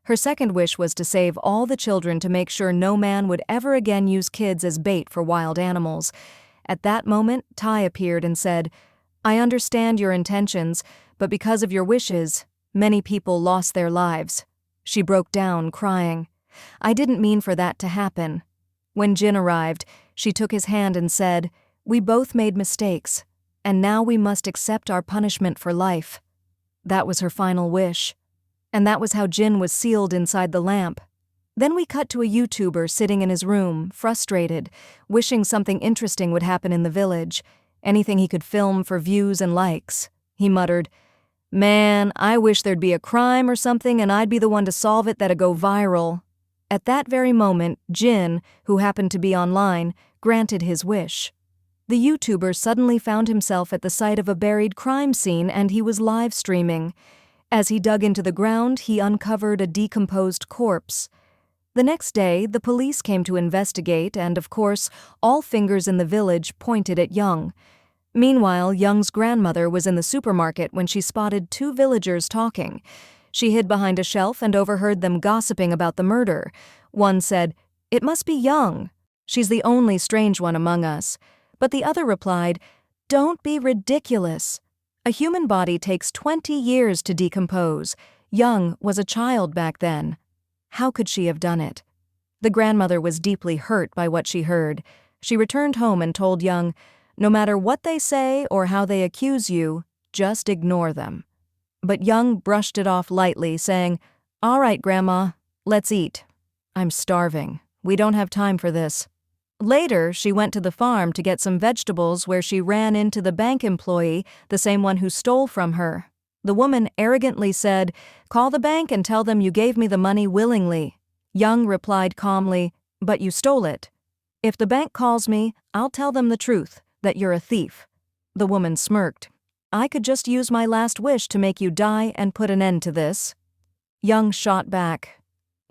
Her second wish was to save all the children to make sure no man would ever again use kids as bait for wild animals. At that moment, Ty appeared and said, "I understand your intentions, but because of your wishes, many people lost their lives." She broke down, crying. "I didn't mean for that to happen." When Jin arrived, she took his hand and said, "We both made mistakes, and now we must accept our punishment for life." That was her final wish. And that was how Jin was sealed inside the lamp. Then we cut to a YouTuber sitting in his room, frustrated, wishing something interesting would happen in the village, anything he could film for views and likes. He muttered, "Man, I wish there'd be a crime or something and I'd be the one to solve it that'd go viral." At that very moment, Jin, who happened to be online, granted his wish. The YouTuber suddenly found himself at the site of a buried crime scene and he was live streaming. As he dug into the ground, he uncovered a decomposed corpse. The next day, the police came to investigate and, of course, all fingers in the village pointed at Young. Meanwhile, Young's grandmother was in the supermarket when she spotted 2 villagers talking. She hid behind a shelf and overheard them gossiping about the murder. One said, "It must be Young. She's the only strange one among us." But the other replied, "Don't be ridiculous. A human body takes 20 years to decompose. Young was a child back then. How could she have done it?" The grandmother was deeply hurt by what she heard. She returned home and told Young, "No matter what they say or how they accuse you, just ignore them." But Young brushed it off lightly, saying, "All right, Grandma, let's eat. I'm starving. We don't have time for this." Later, she went to the farm to get some vegetables where she ran into the bank employee, the same one who stole from her. The woman arrogantly said, "Call the bank and tell them you gave me the money willingly." Young replied calmly, "But you stole it. If the bank calls me, I'll tell them the truth, that you're a thief." The woman smirked. "I could just use my last wish to make you die and put an end to this." Young shot back,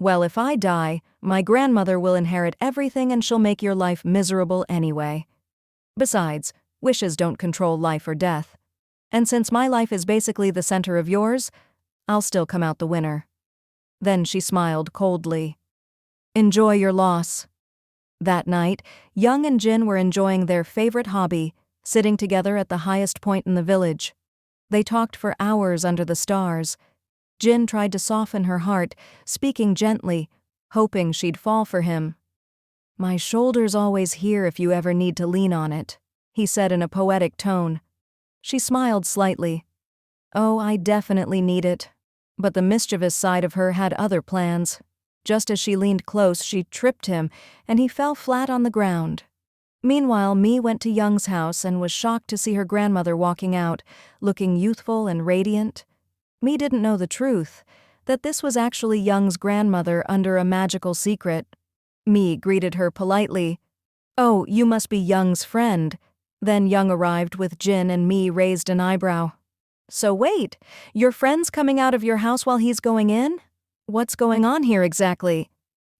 "Well, if I die, my grandmother will inherit everything and she'll make your life miserable anyway. Besides, wishes don't control life or death. And since my life is basically the center of yours, I'll still come out the winner." Then she smiled coldly. "Enjoy your loss." That night, Young and Jin were enjoying their favorite hobby, sitting together at the highest point in the village. They talked for hours under the stars. Jin tried to soften her heart, speaking gently, hoping she'd fall for him. "My shoulder's always here if you ever need to lean on it," he said in a poetic tone. She smiled slightly. "Oh, I definitely need it." But the mischievous side of her had other plans. Just as she leaned close, she tripped him, and he fell flat on the ground. Meanwhile, Mi went to Young's house and was shocked to see her grandmother walking out, looking youthful and radiant. Mi didn't know the truth, that this was actually Young's grandmother under a magical secret. Mi greeted her politely. "Oh, you must be Young's friend." Then Young arrived with Jin and Mi raised an eyebrow. "So wait, your friend's coming out of your house while he's going in? What's going on here exactly?"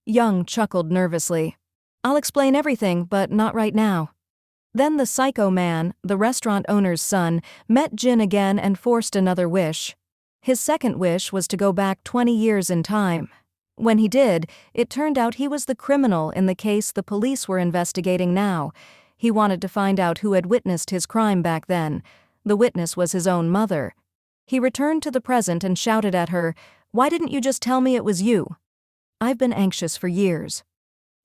Young chuckled nervously. "I'll explain everything, but not right now." Then the psycho man, the restaurant owner's son, met Jin again and forced another wish. His second wish was to go back 20 years in time. When he did, it turned out he was the criminal in the case the police were investigating now. He wanted to find out who had witnessed his crime back then. The witness was his own mother. He returned to the present and shouted at her, "Why didn't you just tell me it was you? I've been anxious for years."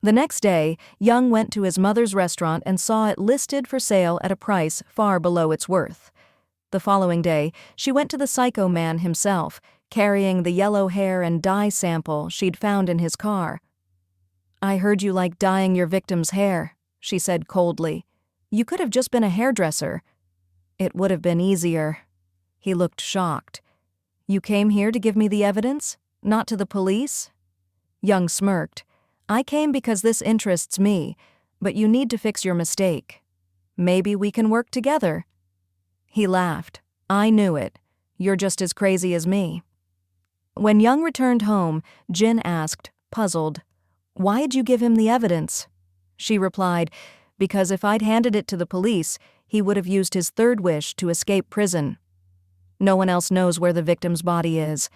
The next day, Young went to his mother's restaurant and saw it listed for sale at a price far below its worth. The following day, she went to the psycho man himself, carrying the yellow hair and dye sample she'd found in his car. "I heard you like dyeing your victim's hair," she said coldly. "You could have just been a hairdresser." "It would have been easier." He looked shocked. "You came here to give me the evidence, not to the police?" Young smirked. "I came because this interests me, but you need to fix your mistake. Maybe we can work together." He laughed. "I knew it. You're just as crazy as me." When Young returned home, Jin asked, puzzled, "Why'd you give him the evidence?" She replied, "Because if I'd handed it to the police, he would have used his third wish to escape prison. No one else knows where the victim's body is.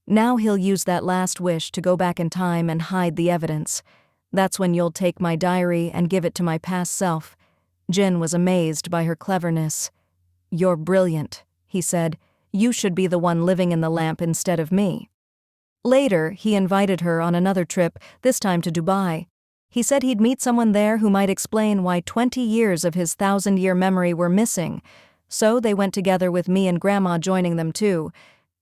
Now he'll use that last wish to go back in time and hide the evidence. That's when you'll take my diary and give it to my past self." Jin was amazed by her cleverness. "You're brilliant," he said. "You should be the one living in the lamp instead of me." Later, he invited her on another trip, this time to Dubai. He said he'd meet someone there who might explain why 20 years of his 1,000-year memory were missing. So they went together with me and Grandma joining them too.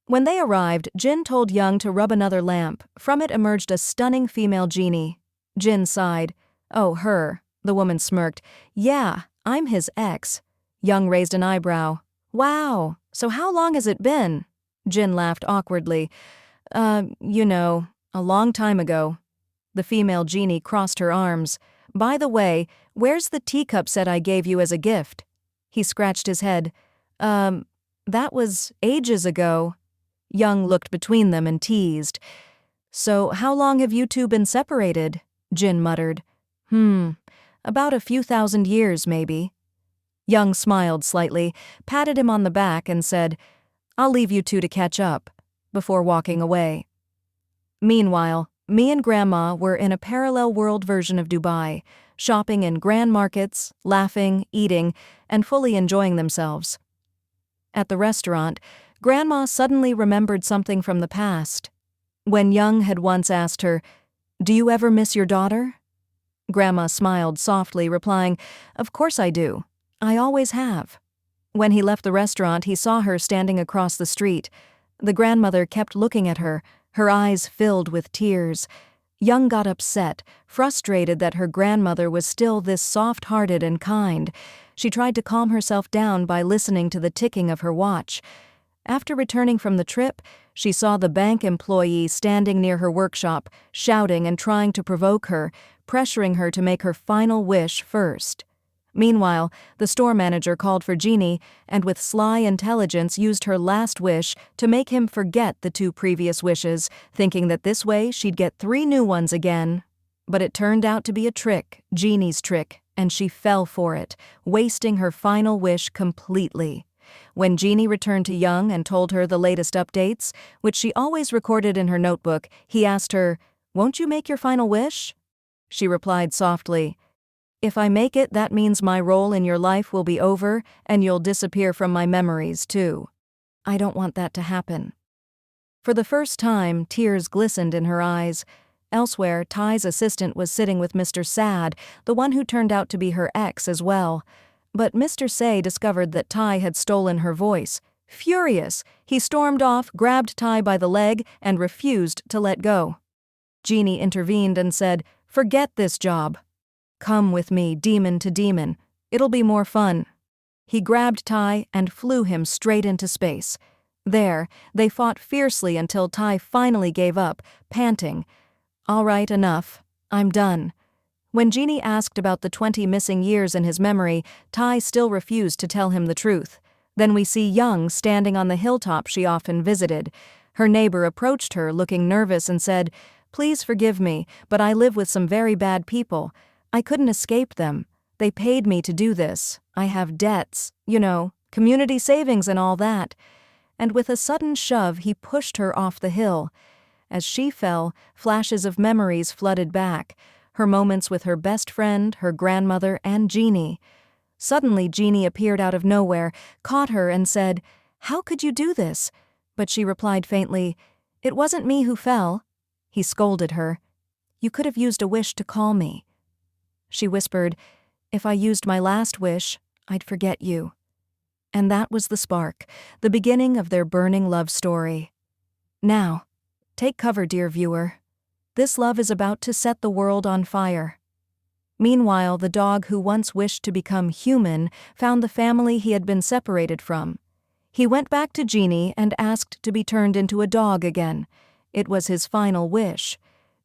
When they arrived, Jin told Young to rub another lamp. From it emerged a stunning female genie. Jin sighed. "Oh, her." The woman smirked. "Yeah, I'm his ex." Young raised an eyebrow. "Wow, so how long has it been?" Jin laughed awkwardly. A long time ago." The female genie crossed her arms. "By the way, where's the teacup set I gave you as a gift?" He scratched his head. That was ages ago." Young looked between them and teased. "So how long have you two been separated?" Jin muttered. About a few thousand years, maybe." Young smiled slightly, patted him on the back and said, "I'll leave you two to catch up." before walking away. Meanwhile, me and Grandma were in a parallel world version of Dubai, shopping in grand markets, laughing, eating, and fully enjoying themselves. At the restaurant, Grandma suddenly remembered something from the past. When Young had once asked her, "Do you ever miss your daughter?" Grandma smiled softly, replying, "Of course I do. I always have." When he left the restaurant, he saw her standing across the street. The grandmother kept looking at her, her eyes filled with tears. Young got upset, frustrated that her grandmother was still this soft-hearted and kind. She tried to calm herself down by listening to the ticking of her watch. After returning from the trip, she saw the bank employee standing near her workshop, shouting and trying to provoke her, pressuring her to make her final wish first. Meanwhile, the store manager called for Genie and with sly intelligence used her last wish to make him forget the 2 previous wishes, thinking that this way she'd get 3 new ones again. But it turned out to be a trick, Genie's trick, and she fell for it, wasting her final wish completely. When Genie returned to Young and told her the latest updates, which she always recorded in her notebook, he asked her, "Won't you make your final wish?" She replied softly, "If I make it, that means my role in your life will be over and you'll disappear from my memories, too. I don't want that to happen." For the first time, tears glistened in her eyes. Elsewhere, Ty's assistant was sitting with Mr. Sad, the one who turned out to be her ex as well. But Mr. Say discovered that Ty had stolen her voice. Furious, he stormed off, grabbed Ty by the leg, and refused to let go. Genie intervened and said, "Forget this job. Come with me, demon to demon. It'll be more fun." He grabbed Ty and flew him straight into space. There, they fought fiercely until Ty finally gave up, panting, "All right, enough. I'm done." When Genie asked about the 20 missing years in his memory, Ty still refused to tell him the truth. Then we see Young standing on the hilltop she often visited. Her neighbor approached her, looking nervous, and said, "Please forgive me, but I live with some very bad people. I couldn't escape them. They paid me to do this. I have debts, community savings and all that." And with a sudden shove, he pushed her off the hill. As she fell, flashes of memories flooded back. Her moments with her best friend, her grandmother, and Genie. Suddenly, Genie appeared out of nowhere, caught her, and said, "How could you do this?" But she replied faintly, "It wasn't me who fell." He scolded her. "You could have used a wish to call me." She whispered, "If I used my last wish, I'd forget you." And that was the spark, the beginning of their burning love story. Now, take cover, dear viewer. This love is about to set the world on fire. Meanwhile, the dog who once wished to become human found the family he had been separated from. He went back to Genie and asked to be turned into a dog again. It was his final wish.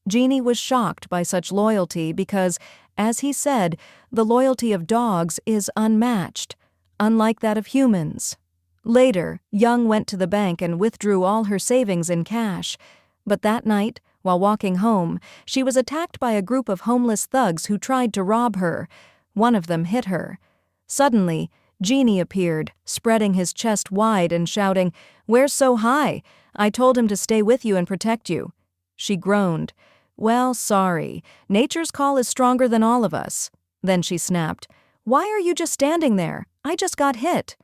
Genie was shocked by such loyalty because, as he said, the loyalty of dogs is unmatched, unlike that of humans. Later, Young went to the bank and withdrew all her savings in cash. But that night, while walking home, she was attacked by a group of homeless thugs who tried to rob her. One of them hit her. Suddenly, Genie appeared, spreading his chest wide and shouting, "Where's so high? I told him to stay with you and protect you." She groaned. "Well, sorry. Nature's call is stronger than all of us." Then she snapped, "Why are you just standing there? I just got hit."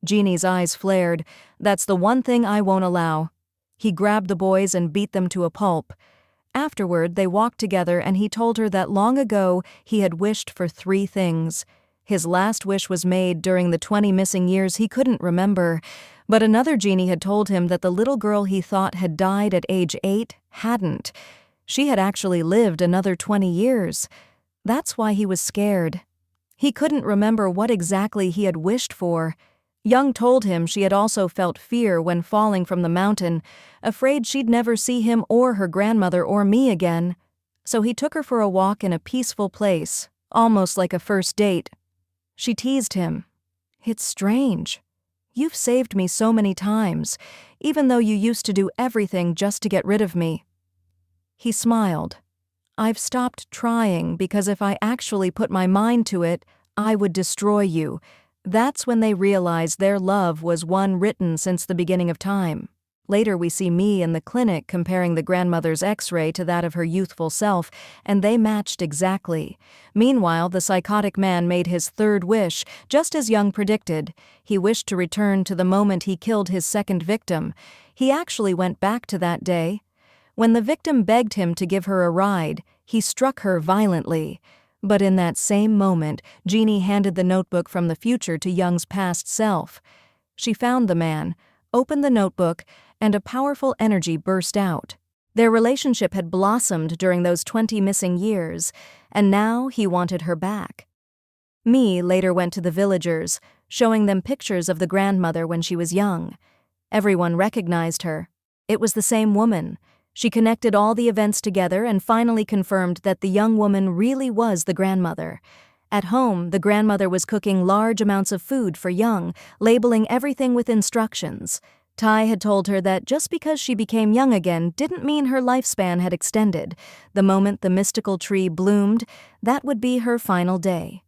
Genie's eyes flared. "That's the one thing I won't allow." He grabbed the boys and beat them to a pulp. Afterward, they walked together and he told her that long ago he had wished for 3 things. His last wish was made during the 20 missing years he couldn't remember, but another Genie had told him that the little girl he thought had died at age 8 hadn't. She had actually lived another 20 years. That's why he was scared. He couldn't remember what exactly he had wished for. Young told him she had also felt fear when falling from the mountain, afraid she'd never see him or her grandmother or me again. So he took her for a walk in a peaceful place, almost like a first date. She teased him. "It's strange. You've saved me so many times, even though you used to do everything just to get rid of me." He smiled. "I've stopped trying because if I actually put my mind to it, I would destroy you." That's when they realized their love was one written since the beginning of time. Later we see Me in the clinic comparing the grandmother's X-ray to that of her youthful self, and they matched exactly. Meanwhile, the psychotic man made his third wish, just as Young predicted. He wished to return to the moment he killed his second victim. He actually went back to that day. When the victim begged him to give her a ride, he struck her violently. But in that same moment, Genie handed the notebook from the future to Young's past self. She found the man, opened the notebook, and a powerful energy burst out. Their relationship had blossomed during those 20 missing years, and now he wanted her back. Me later went to the villagers, showing them pictures of the grandmother when she was young. Everyone recognized her. It was the same woman. She connected all the events together and finally confirmed that the young woman really was the grandmother. At home, the grandmother was cooking large amounts of food for Young, labeling everything with instructions. Tai had told her that just because she became young again didn't mean her lifespan had extended. The moment the mystical tree bloomed, that would be her final day.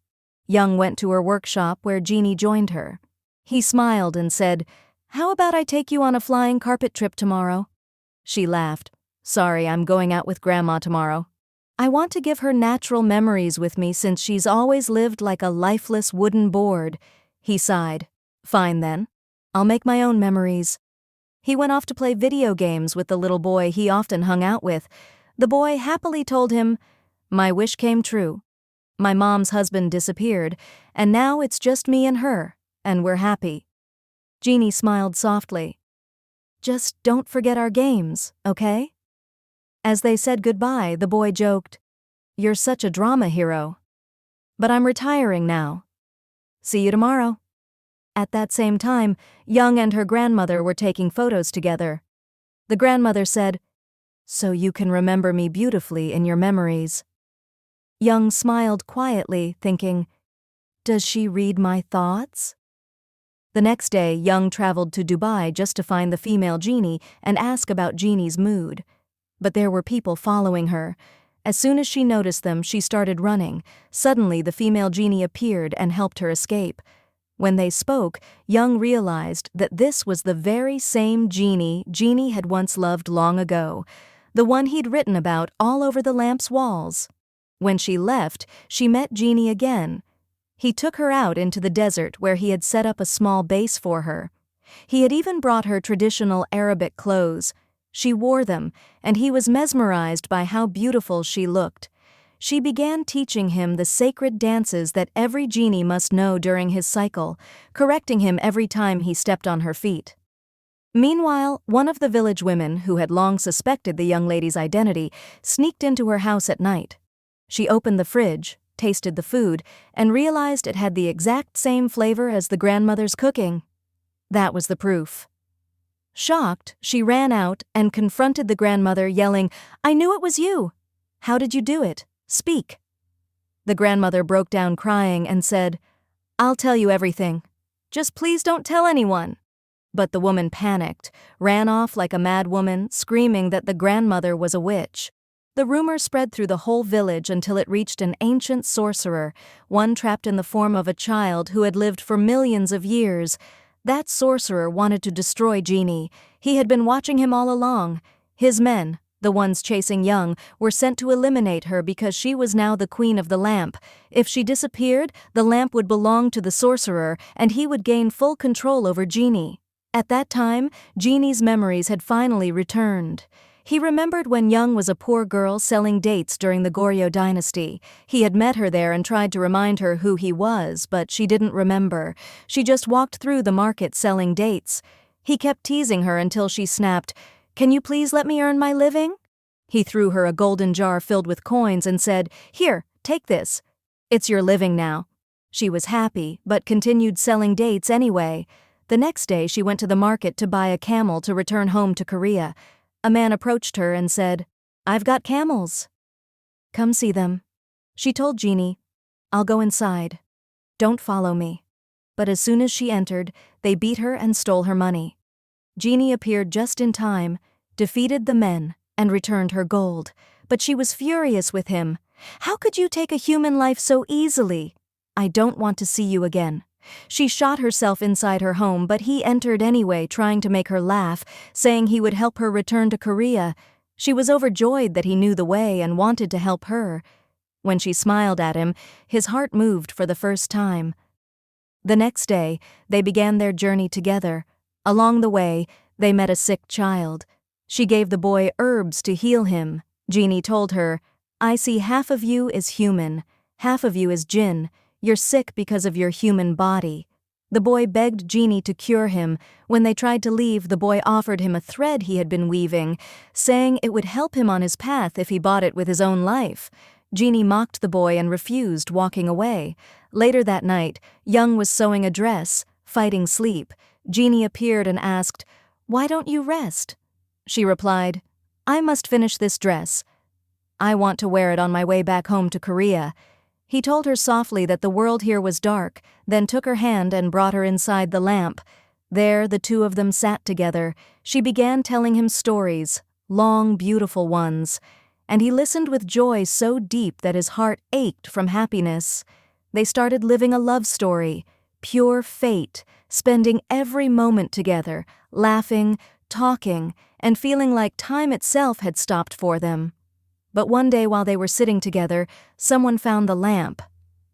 Young went to her workshop where Genie joined her. He smiled and said, "How about I take you on a flying carpet trip tomorrow?" She laughed. "Sorry, I'm going out with Grandma tomorrow. I want to give her natural memories with me since she's always lived like a lifeless wooden board." He sighed. "Fine then. I'll make my own memories." He went off to play video games with the little boy he often hung out with. The boy happily told him, "My wish came true. My mom's husband disappeared, and now it's just me and her, and we're happy." Genie smiled softly. "Just don't forget our games, okay?" As they said goodbye, the boy joked, "You're such a drama hero. But I'm retiring now. See you tomorrow." At that same time, Young and her grandmother were taking photos together. The grandmother said, "So you can remember me beautifully in your memories." Young smiled quietly, thinking, "Does she read my thoughts?" The next day, Young traveled to Dubai just to find the female Genie and ask about Genie's mood. But there were people following her. As soon as she noticed them, she started running. Suddenly, the female Genie appeared and helped her escape. When they spoke, Young realized that this was the very same Genie had once loved long ago, the one he'd written about all over the lamp's walls. When she left, she met Genie again. He took her out into the desert where he had set up a small base for her. He had even brought her traditional Arabic clothes. She wore them, and he was mesmerized by how beautiful she looked. She began teaching him the sacred dances that every Genie must know during his cycle, correcting him every time he stepped on her feet. Meanwhile, one of the village women, who had long suspected the young lady's identity, sneaked into her house at night. She opened the fridge, tasted the food, and realized it had the exact same flavor as the grandmother's cooking. That was the proof. Shocked, she ran out and confronted the grandmother, yelling, "I knew it was you! How did you do it? Speak." The grandmother broke down crying and said, "I'll tell you everything. Just please don't tell anyone." But the woman panicked, ran off like a mad woman, screaming that the grandmother was a witch. The rumor spread through the whole village until it reached an ancient sorcerer, one trapped in the form of a child who had lived for millions of years. That sorcerer wanted to destroy Genie. He had been watching him all along. His men, the ones chasing Young, were sent to eliminate her because she was now the queen of the lamp. If she disappeared, the lamp would belong to the sorcerer, and he would gain full control over Genie. At that time, Genie's memories had finally returned. He remembered when Young was a poor girl selling dates during the Goryeo dynasty. He had met her there and tried to remind her who he was, but she didn't remember. She just walked through the market selling dates. He kept teasing her until she snapped, "Can you please let me earn my living?" He threw her a golden jar filled with coins and said, "Here, take this. It's your living now." She was happy, but continued selling dates anyway. The next day she went to the market to buy a camel to return home to Korea. A man approached her and said, "I've got camels. Come see them." She told Genie, "I'll go inside. Don't follow me." But as soon as she entered, they beat her and stole her money. Genie appeared just in time, defeated the men, and returned her gold. But she was furious with him. "How could you take a human life so easily? I don't want to see you again. She shot herself inside her home, but he entered anyway, trying to make her laugh, saying he would help her return to Korea. She was overjoyed that he knew the way and wanted to help her. When she smiled at him, his heart moved for the first time. The next day, they began their journey together. Along the way, they met a sick child. She gave the boy herbs to heal him. Genie told her, "I see half of you is human, half of you is jinn. You're sick because of your human body." The boy begged Genie to cure him. When they tried to leave, the boy offered him a thread he had been weaving, saying it would help him on his path if he bought it with his own life. Genie mocked the boy and refused, walking away. Later that night, Young was sewing a dress, fighting sleep. Genie appeared and asked, "Why don't you rest?" She replied, "I must finish this dress. I want to wear it on my way back home to Korea." He told her softly that the world here was dark, then took her hand and brought her inside the lamp. There the two of them sat together. She began telling him stories, long, beautiful ones, and he listened with joy so deep that his heart ached from happiness. They started living a love story, pure fate, spending every moment together, laughing, talking, and feeling like time itself had stopped for them. But one day while they were sitting together, someone found the lamp.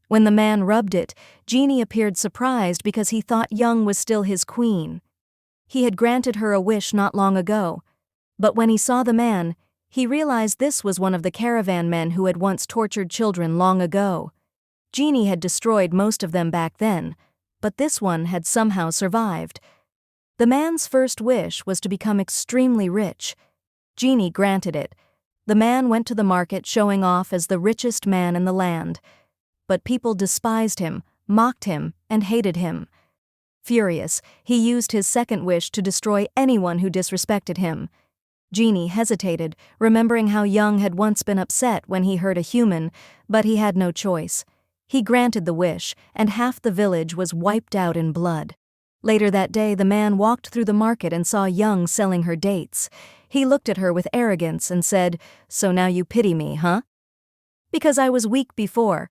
When the man rubbed it, Genie appeared surprised because he thought Young was still his queen. He had granted her a wish not long ago. But when he saw the man, he realized this was one of the caravan men who had once tortured children long ago. Genie had destroyed most of them back then, but this one had somehow survived. The man's first wish was to become extremely rich. Genie granted it. The man went to the market showing off as the richest man in the land. But people despised him, mocked him, and hated him. Furious, he used his second wish to destroy anyone who disrespected him. Genie hesitated, remembering how Young had once been upset when he hurt a human, but he had no choice. He granted the wish, and half the village was wiped out in blood. Later that day, the man walked through the market and saw Young selling her dates. He looked at her with arrogance and said, "So now you pity me, huh? Because I was weak before.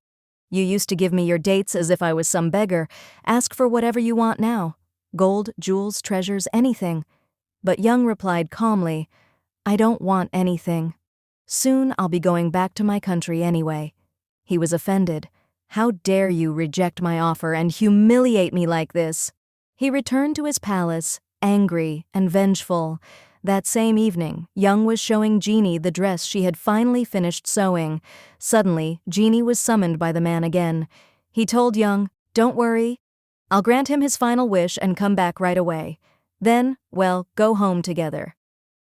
You used to give me your dates as if I was some beggar. Ask for whatever you want now. Gold, jewels, treasures, anything." But Young replied calmly, "I don't want anything. Soon I'll be going back to my country anyway." He was offended. "How dare you reject my offer and humiliate me like this?" He returned to his palace, angry and vengeful. That same evening, Young was showing Genie the dress she had finally finished sewing. Suddenly, Genie was summoned by the man again. He told Young, "Don't worry. I'll grant him his final wish and come back right away. Then, well, go home together."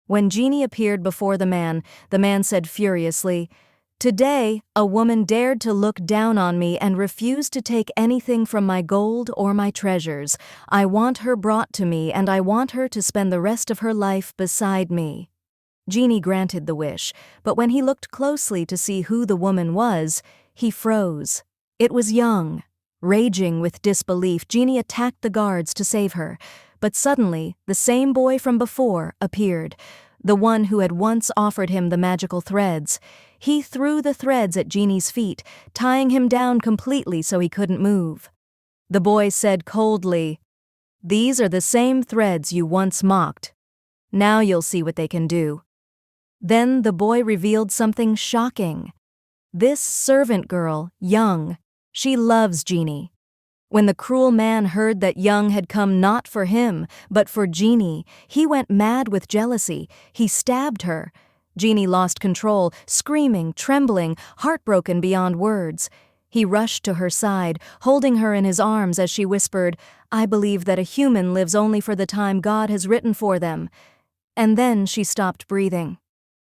When Genie appeared before the man said furiously, "Today, a woman dared to look down on me and refused to take anything from my gold or my treasures. I want her brought to me, and I want her to spend the rest of her life beside me." Genie granted the wish, but when he looked closely to see who the woman was, he froze. It was Young. Raging with disbelief, Genie attacked the guards to save her. But suddenly, the same boy from before appeared, the one who had once offered him the magical threads. He threw the threads at Genie's feet, tying him down completely so he couldn't move. The boy said coldly, "These are the same threads you once mocked. Now you'll see what they can do." Then the boy revealed something shocking. This servant girl, Young, she loves Genie. When the cruel man heard that Young had come not for him, but for Genie, he went mad with jealousy. He stabbed her. Genie lost control, screaming, trembling, heartbroken beyond words. He rushed to her side, holding her in his arms as she whispered, "I believe that a human lives only for the time God has written for them." And then she stopped breathing.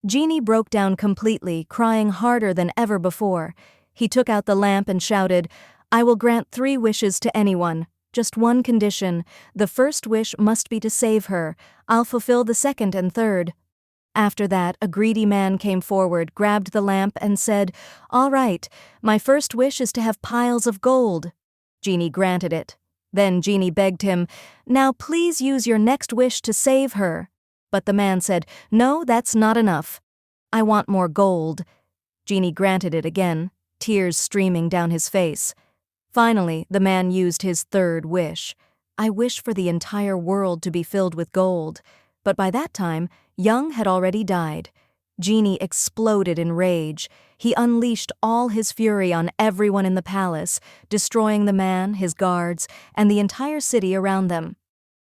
Genie broke down completely, crying harder than ever before. He took out the lamp and shouted, "I will grant 3 wishes to anyone. Just one condition. The first wish must be to save her. I'll fulfill the second and third." After that, a greedy man came forward, grabbed the lamp, and said, "All right, my first wish is to have piles of gold." Genie granted it. Then Genie begged him, "Now please use your next wish to save her." But the man said, "No, that's not enough. I want more gold." Genie granted it again, tears streaming down his face. Finally, the man used his third wish. I wish for the entire world to be filled with gold. But by that time, Young had already died. Genie exploded in rage. He unleashed all his fury on everyone in the palace, destroying the man, his guards, and the entire city around them.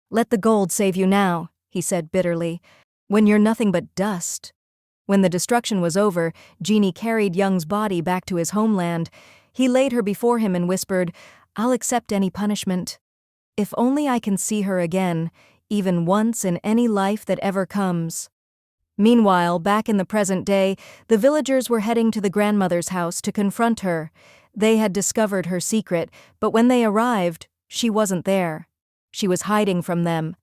"Let the gold save you now," he said bitterly, "when you're nothing but dust." When the destruction was over, Genie carried Young's body back to his homeland. He laid her before him and whispered, "I'll accept any punishment. If only I can see her again, even once in any life that ever comes." Meanwhile, back in the present day, the villagers were heading to the grandmother's house to confront her. They had discovered her secret, but when they arrived, she wasn't there. She was hiding from them.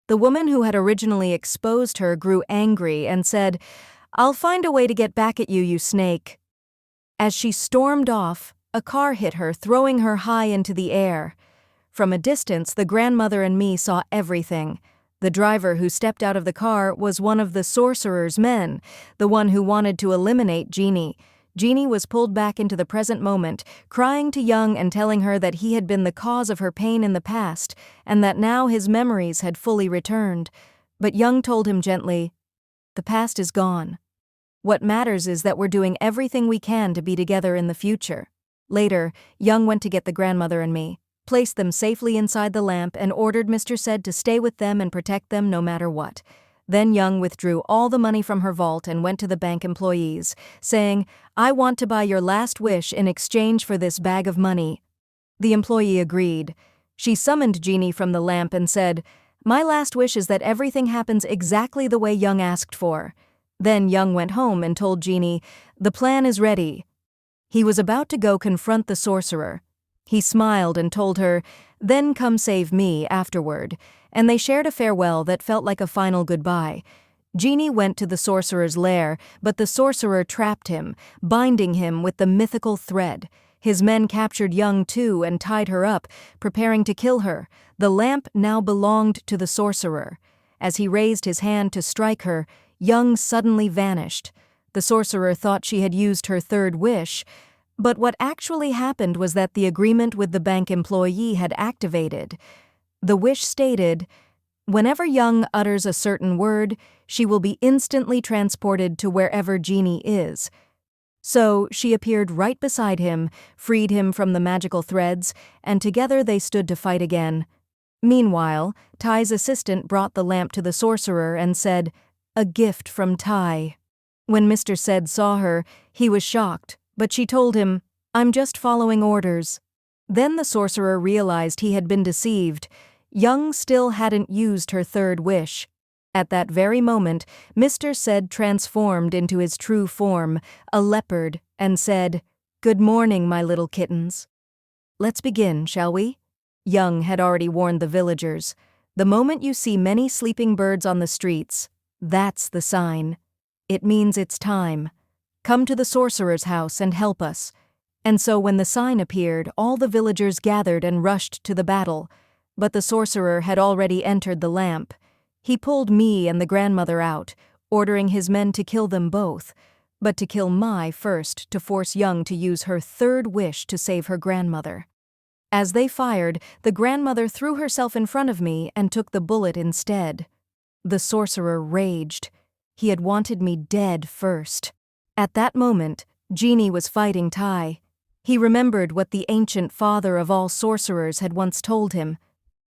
The woman who had originally exposed her grew angry and said, "I'll find a way to get back at you, you snake." As she stormed off, a car hit her, throwing her high into the air. From a distance, the grandmother and me saw everything. The driver who stepped out of the car was one of the sorcerer's men, the one who wanted to eliminate Genie. Genie was pulled back into the present moment, crying to Young and telling her that he had been the cause of her pain in the past, and that now his memories had fully returned. But Young told him gently, "The past is gone. What matters is that we're doing everything we can to be together in the future." Later, Young went to get the grandmother and me, placed them safely inside the lamp, and ordered Mr. Said to stay with them and protect them no matter what. Then Young withdrew all the money from her vault and went to the bank employees, saying, "I want to buy your last wish in exchange for this bag of money." The employee agreed. She summoned Genie from the lamp and said, "My last wish is that everything happens exactly the way Young asked for." Then Young went home and told Genie, "The plan is ready." He was about to go confront the sorcerer. He smiled and told her, "Then come save me afterward," and they shared a farewell that felt like a final goodbye. Genie went to the sorcerer's lair, but the sorcerer trapped him, binding him with the mythical thread. His men captured Young too and tied her up, preparing to kill her. The lamp now belonged to the sorcerer. As he raised his hand to strike her, Young suddenly vanished. The sorcerer thought she had used her third wish, but what actually happened was that the agreement with the bank employee had activated. The wish stated, "Whenever Young utters a certain word, she will be instantly transported to wherever Genie is." So she appeared right beside him, freed him from the magical threads, and together they stood to fight again. Meanwhile, Ty's assistant brought the lamp to the sorcerer and said, "A gift from Ty." When Mr. Said saw her, he was shocked, but she told him, "I'm just following orders." Then the sorcerer realized he had been deceived. Young still hadn't used her third wish. At that very moment, Mr. Said transformed into his true form, a leopard, and said, "Good morning, my little kittens." "Let's begin, shall we?" Young had already warned the villagers. "The moment you see many sleeping birds on the streets, that's the sign. It means it's time. Come to the sorcerer's house and help us." And so when the sign appeared, all the villagers gathered and rushed to the battle. But the sorcerer had already entered the lamp. He pulled me and the grandmother out, ordering his men to kill them both, but to kill Mai first to force Young to use her third wish to save her grandmother. As they fired, the grandmother threw herself in front of me and took the bullet instead. The sorcerer raged. He had wanted me dead first. At that moment, Genie was fighting Ty. He remembered what the ancient father of all sorcerers had once told him.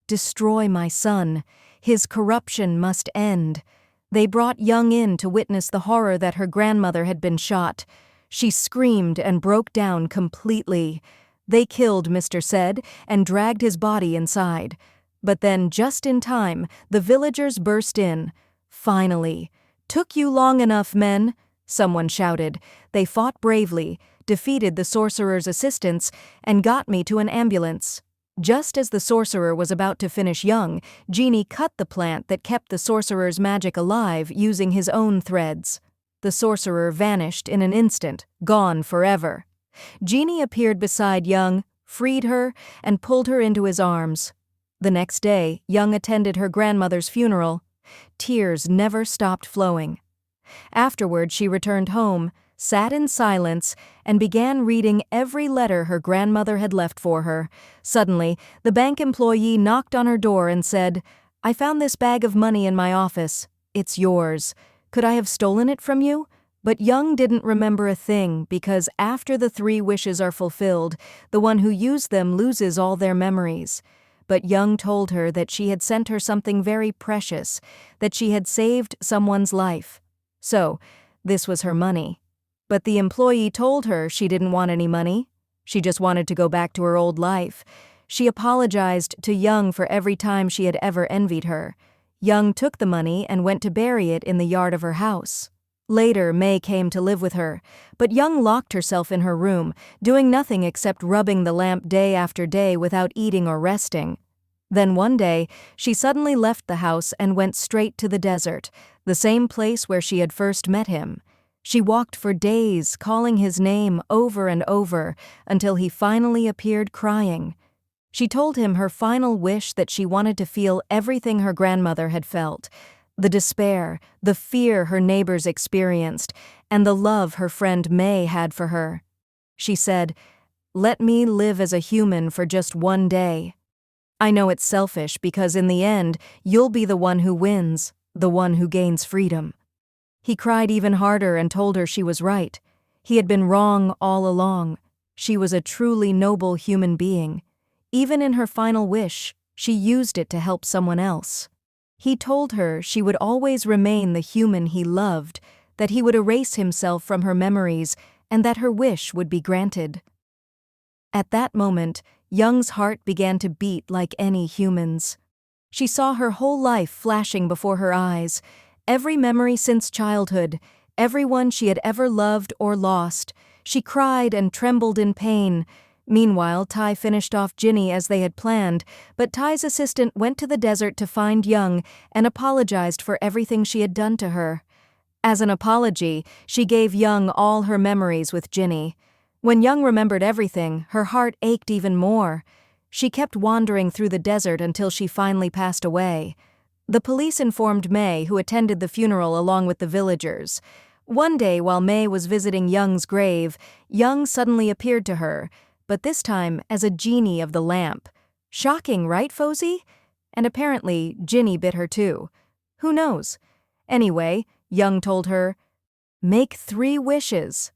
"Destroy my son. His corruption must end." They brought Young in to witness the horror that her grandmother had been shot. She screamed and broke down completely. They killed Mr. Said and dragged his body inside. But then, just in time, the villagers burst in. "Finally. Took you long enough, men," someone shouted. They fought bravely, defeated the sorcerer's assistants, and got me to an ambulance. Just as the sorcerer was about to finish Young, Genie cut the plant that kept the sorcerer's magic alive using his own threads. The sorcerer vanished in an instant, gone forever. Genie appeared beside Young, freed her, and pulled her into his arms. The next day, Young attended her grandmother's funeral. Tears never stopped flowing. Afterward, she returned home, sat in silence, and began reading every letter her grandmother had left for her. Suddenly, the bank employee knocked on her door and said, "I found this bag of money in my office. It's yours. Could I have stolen it from you?" But Young didn't remember a thing because after the 3 wishes are fulfilled, the one who used them loses all their memories. But Young told her that she had sent her something very precious, that she had saved someone's life. So, this was her money. But the employee told her she didn't want any money. She just wanted to go back to her old life. She apologized to Young for every time she had ever envied her. Young took the money and went to bury it in the yard of her house. Later, May came to live with her, but Young locked herself in her room, doing nothing except rubbing the lamp day after day without eating or resting. Then one day, she suddenly left the house and went straight to the desert, the same place where she had first met him. She walked for days, calling his name over and over, until he finally appeared crying. She told him her final wish that she wanted to feel everything her grandmother had felt: the despair, the fear her neighbors experienced, and the love her friend May had for her. She said, "Let me live as a human for just one day. I know it's selfish because in the end, you'll be the one who wins, the one who gains freedom." He cried even harder and told her she was right. He had been wrong all along. She was a truly noble human being. Even in her final wish, she used it to help someone else. He told her she would always remain the human he loved, that he would erase himself from her memories, and that her wish would be granted. At that moment, Young's heart began to beat like any human's. She saw her whole life flashing before her eyes, every memory since childhood, everyone she had ever loved or lost. She cried and trembled in pain. Meanwhile, Ty finished off Ginny as they had planned, but Ty's assistant went to the desert to find Young and apologized for everything she had done to her. As an apology, she gave Young all her memories with Ginny. When Young remembered everything, her heart ached even more. She kept wandering through the desert until she finally passed away. The police informed May, who attended the funeral along with the villagers. One day, while May was visiting Young's grave, Young suddenly appeared to her, but this time as a genie of the lamp. Shocking, right, Fozy? And apparently, Ginny bit her too. Who knows? Anyway, Young told her, "Make 3 wishes."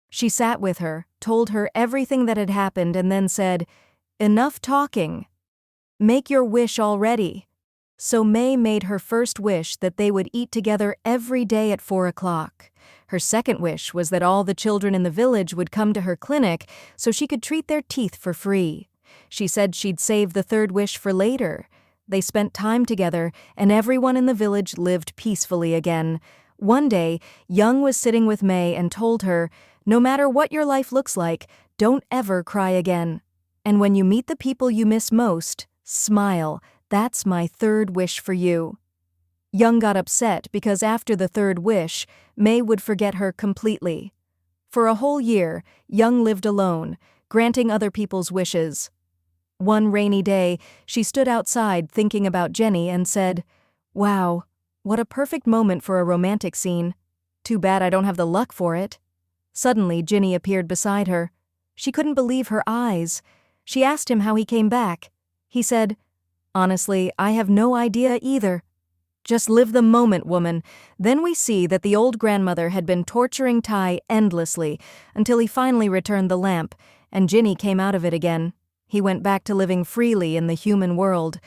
She sat with her, told her everything that had happened, and then said, "Enough talking. Make your wish already." So May made her first wish that they would eat together every day at 4 o'clock. Her second wish was that all the children in the village would come to her clinic so she could treat their teeth for free. She said she'd save the third wish for later. They spent time together, and everyone in the village lived peacefully again. One day, Young was sitting with May and told her, "No matter what your life looks like, don't ever cry again. And when you meet the people you miss most, smile. That's my third wish for you." Young got upset because after the third wish, May would forget her completely. For a whole year, Young lived alone, granting other people's wishes. One rainy day, she stood outside thinking about Jenny and said, "Wow, what a perfect moment for a romantic scene. Too bad I don't have the luck for it." Suddenly, Ginny appeared beside her. She couldn't believe her eyes. She asked him how he came back. He said, "Honestly, I have no idea either. Just live the moment, woman." Then we see that the old grandmother had been torturing Ty endlessly until he finally returned the lamp, and Ginny came out of it again. He went back to living freely in the human world.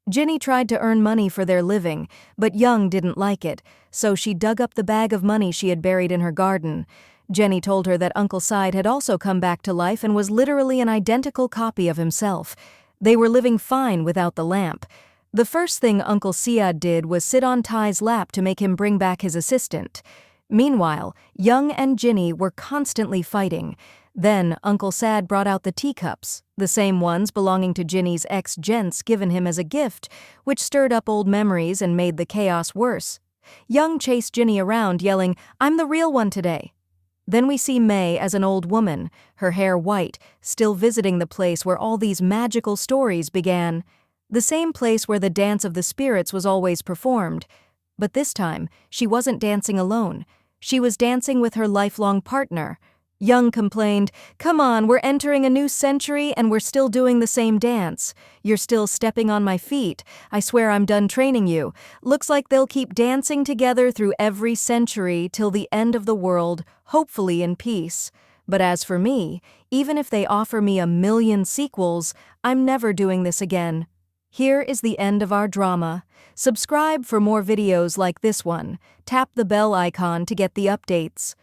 Ginny tried to earn money for their living, but Young didn't like it, so she dug up the bag of money she had buried in her garden. Jenny told her that Uncle Side had also come back to life and was literally an identical copy of himself. They were living fine without the lamp. The first thing Uncle Siad did was sit on Ty's lap to make him bring back his assistant. Meanwhile, Young and Ginny were constantly fighting. Then Uncle Sad brought out the teacups, the same ones belonging to Ginny's ex-gents given him as a gift, which stirred up old memories and made the chaos worse. Young chased Ginny around, yelling, "I'm the real one today." Then we see May as an old woman, her hair white, still visiting the place where all these magical stories began. The same place where the dance of the spirits was always performed. But this time, she wasn't dancing alone. She was dancing with her lifelong partner. Young complained, "Come on, we're entering a new century and we're still doing the same dance. You're still stepping on my feet. I swear I'm done training you. Looks like they'll keep dancing together through every century till the end of the world, hopefully in peace. But as for me, even if they offer me 1,000,000 sequels, I'm never doing this again." Here is the end of our drama. Subscribe for more videos like this one. Tap the bell icon to get the updates.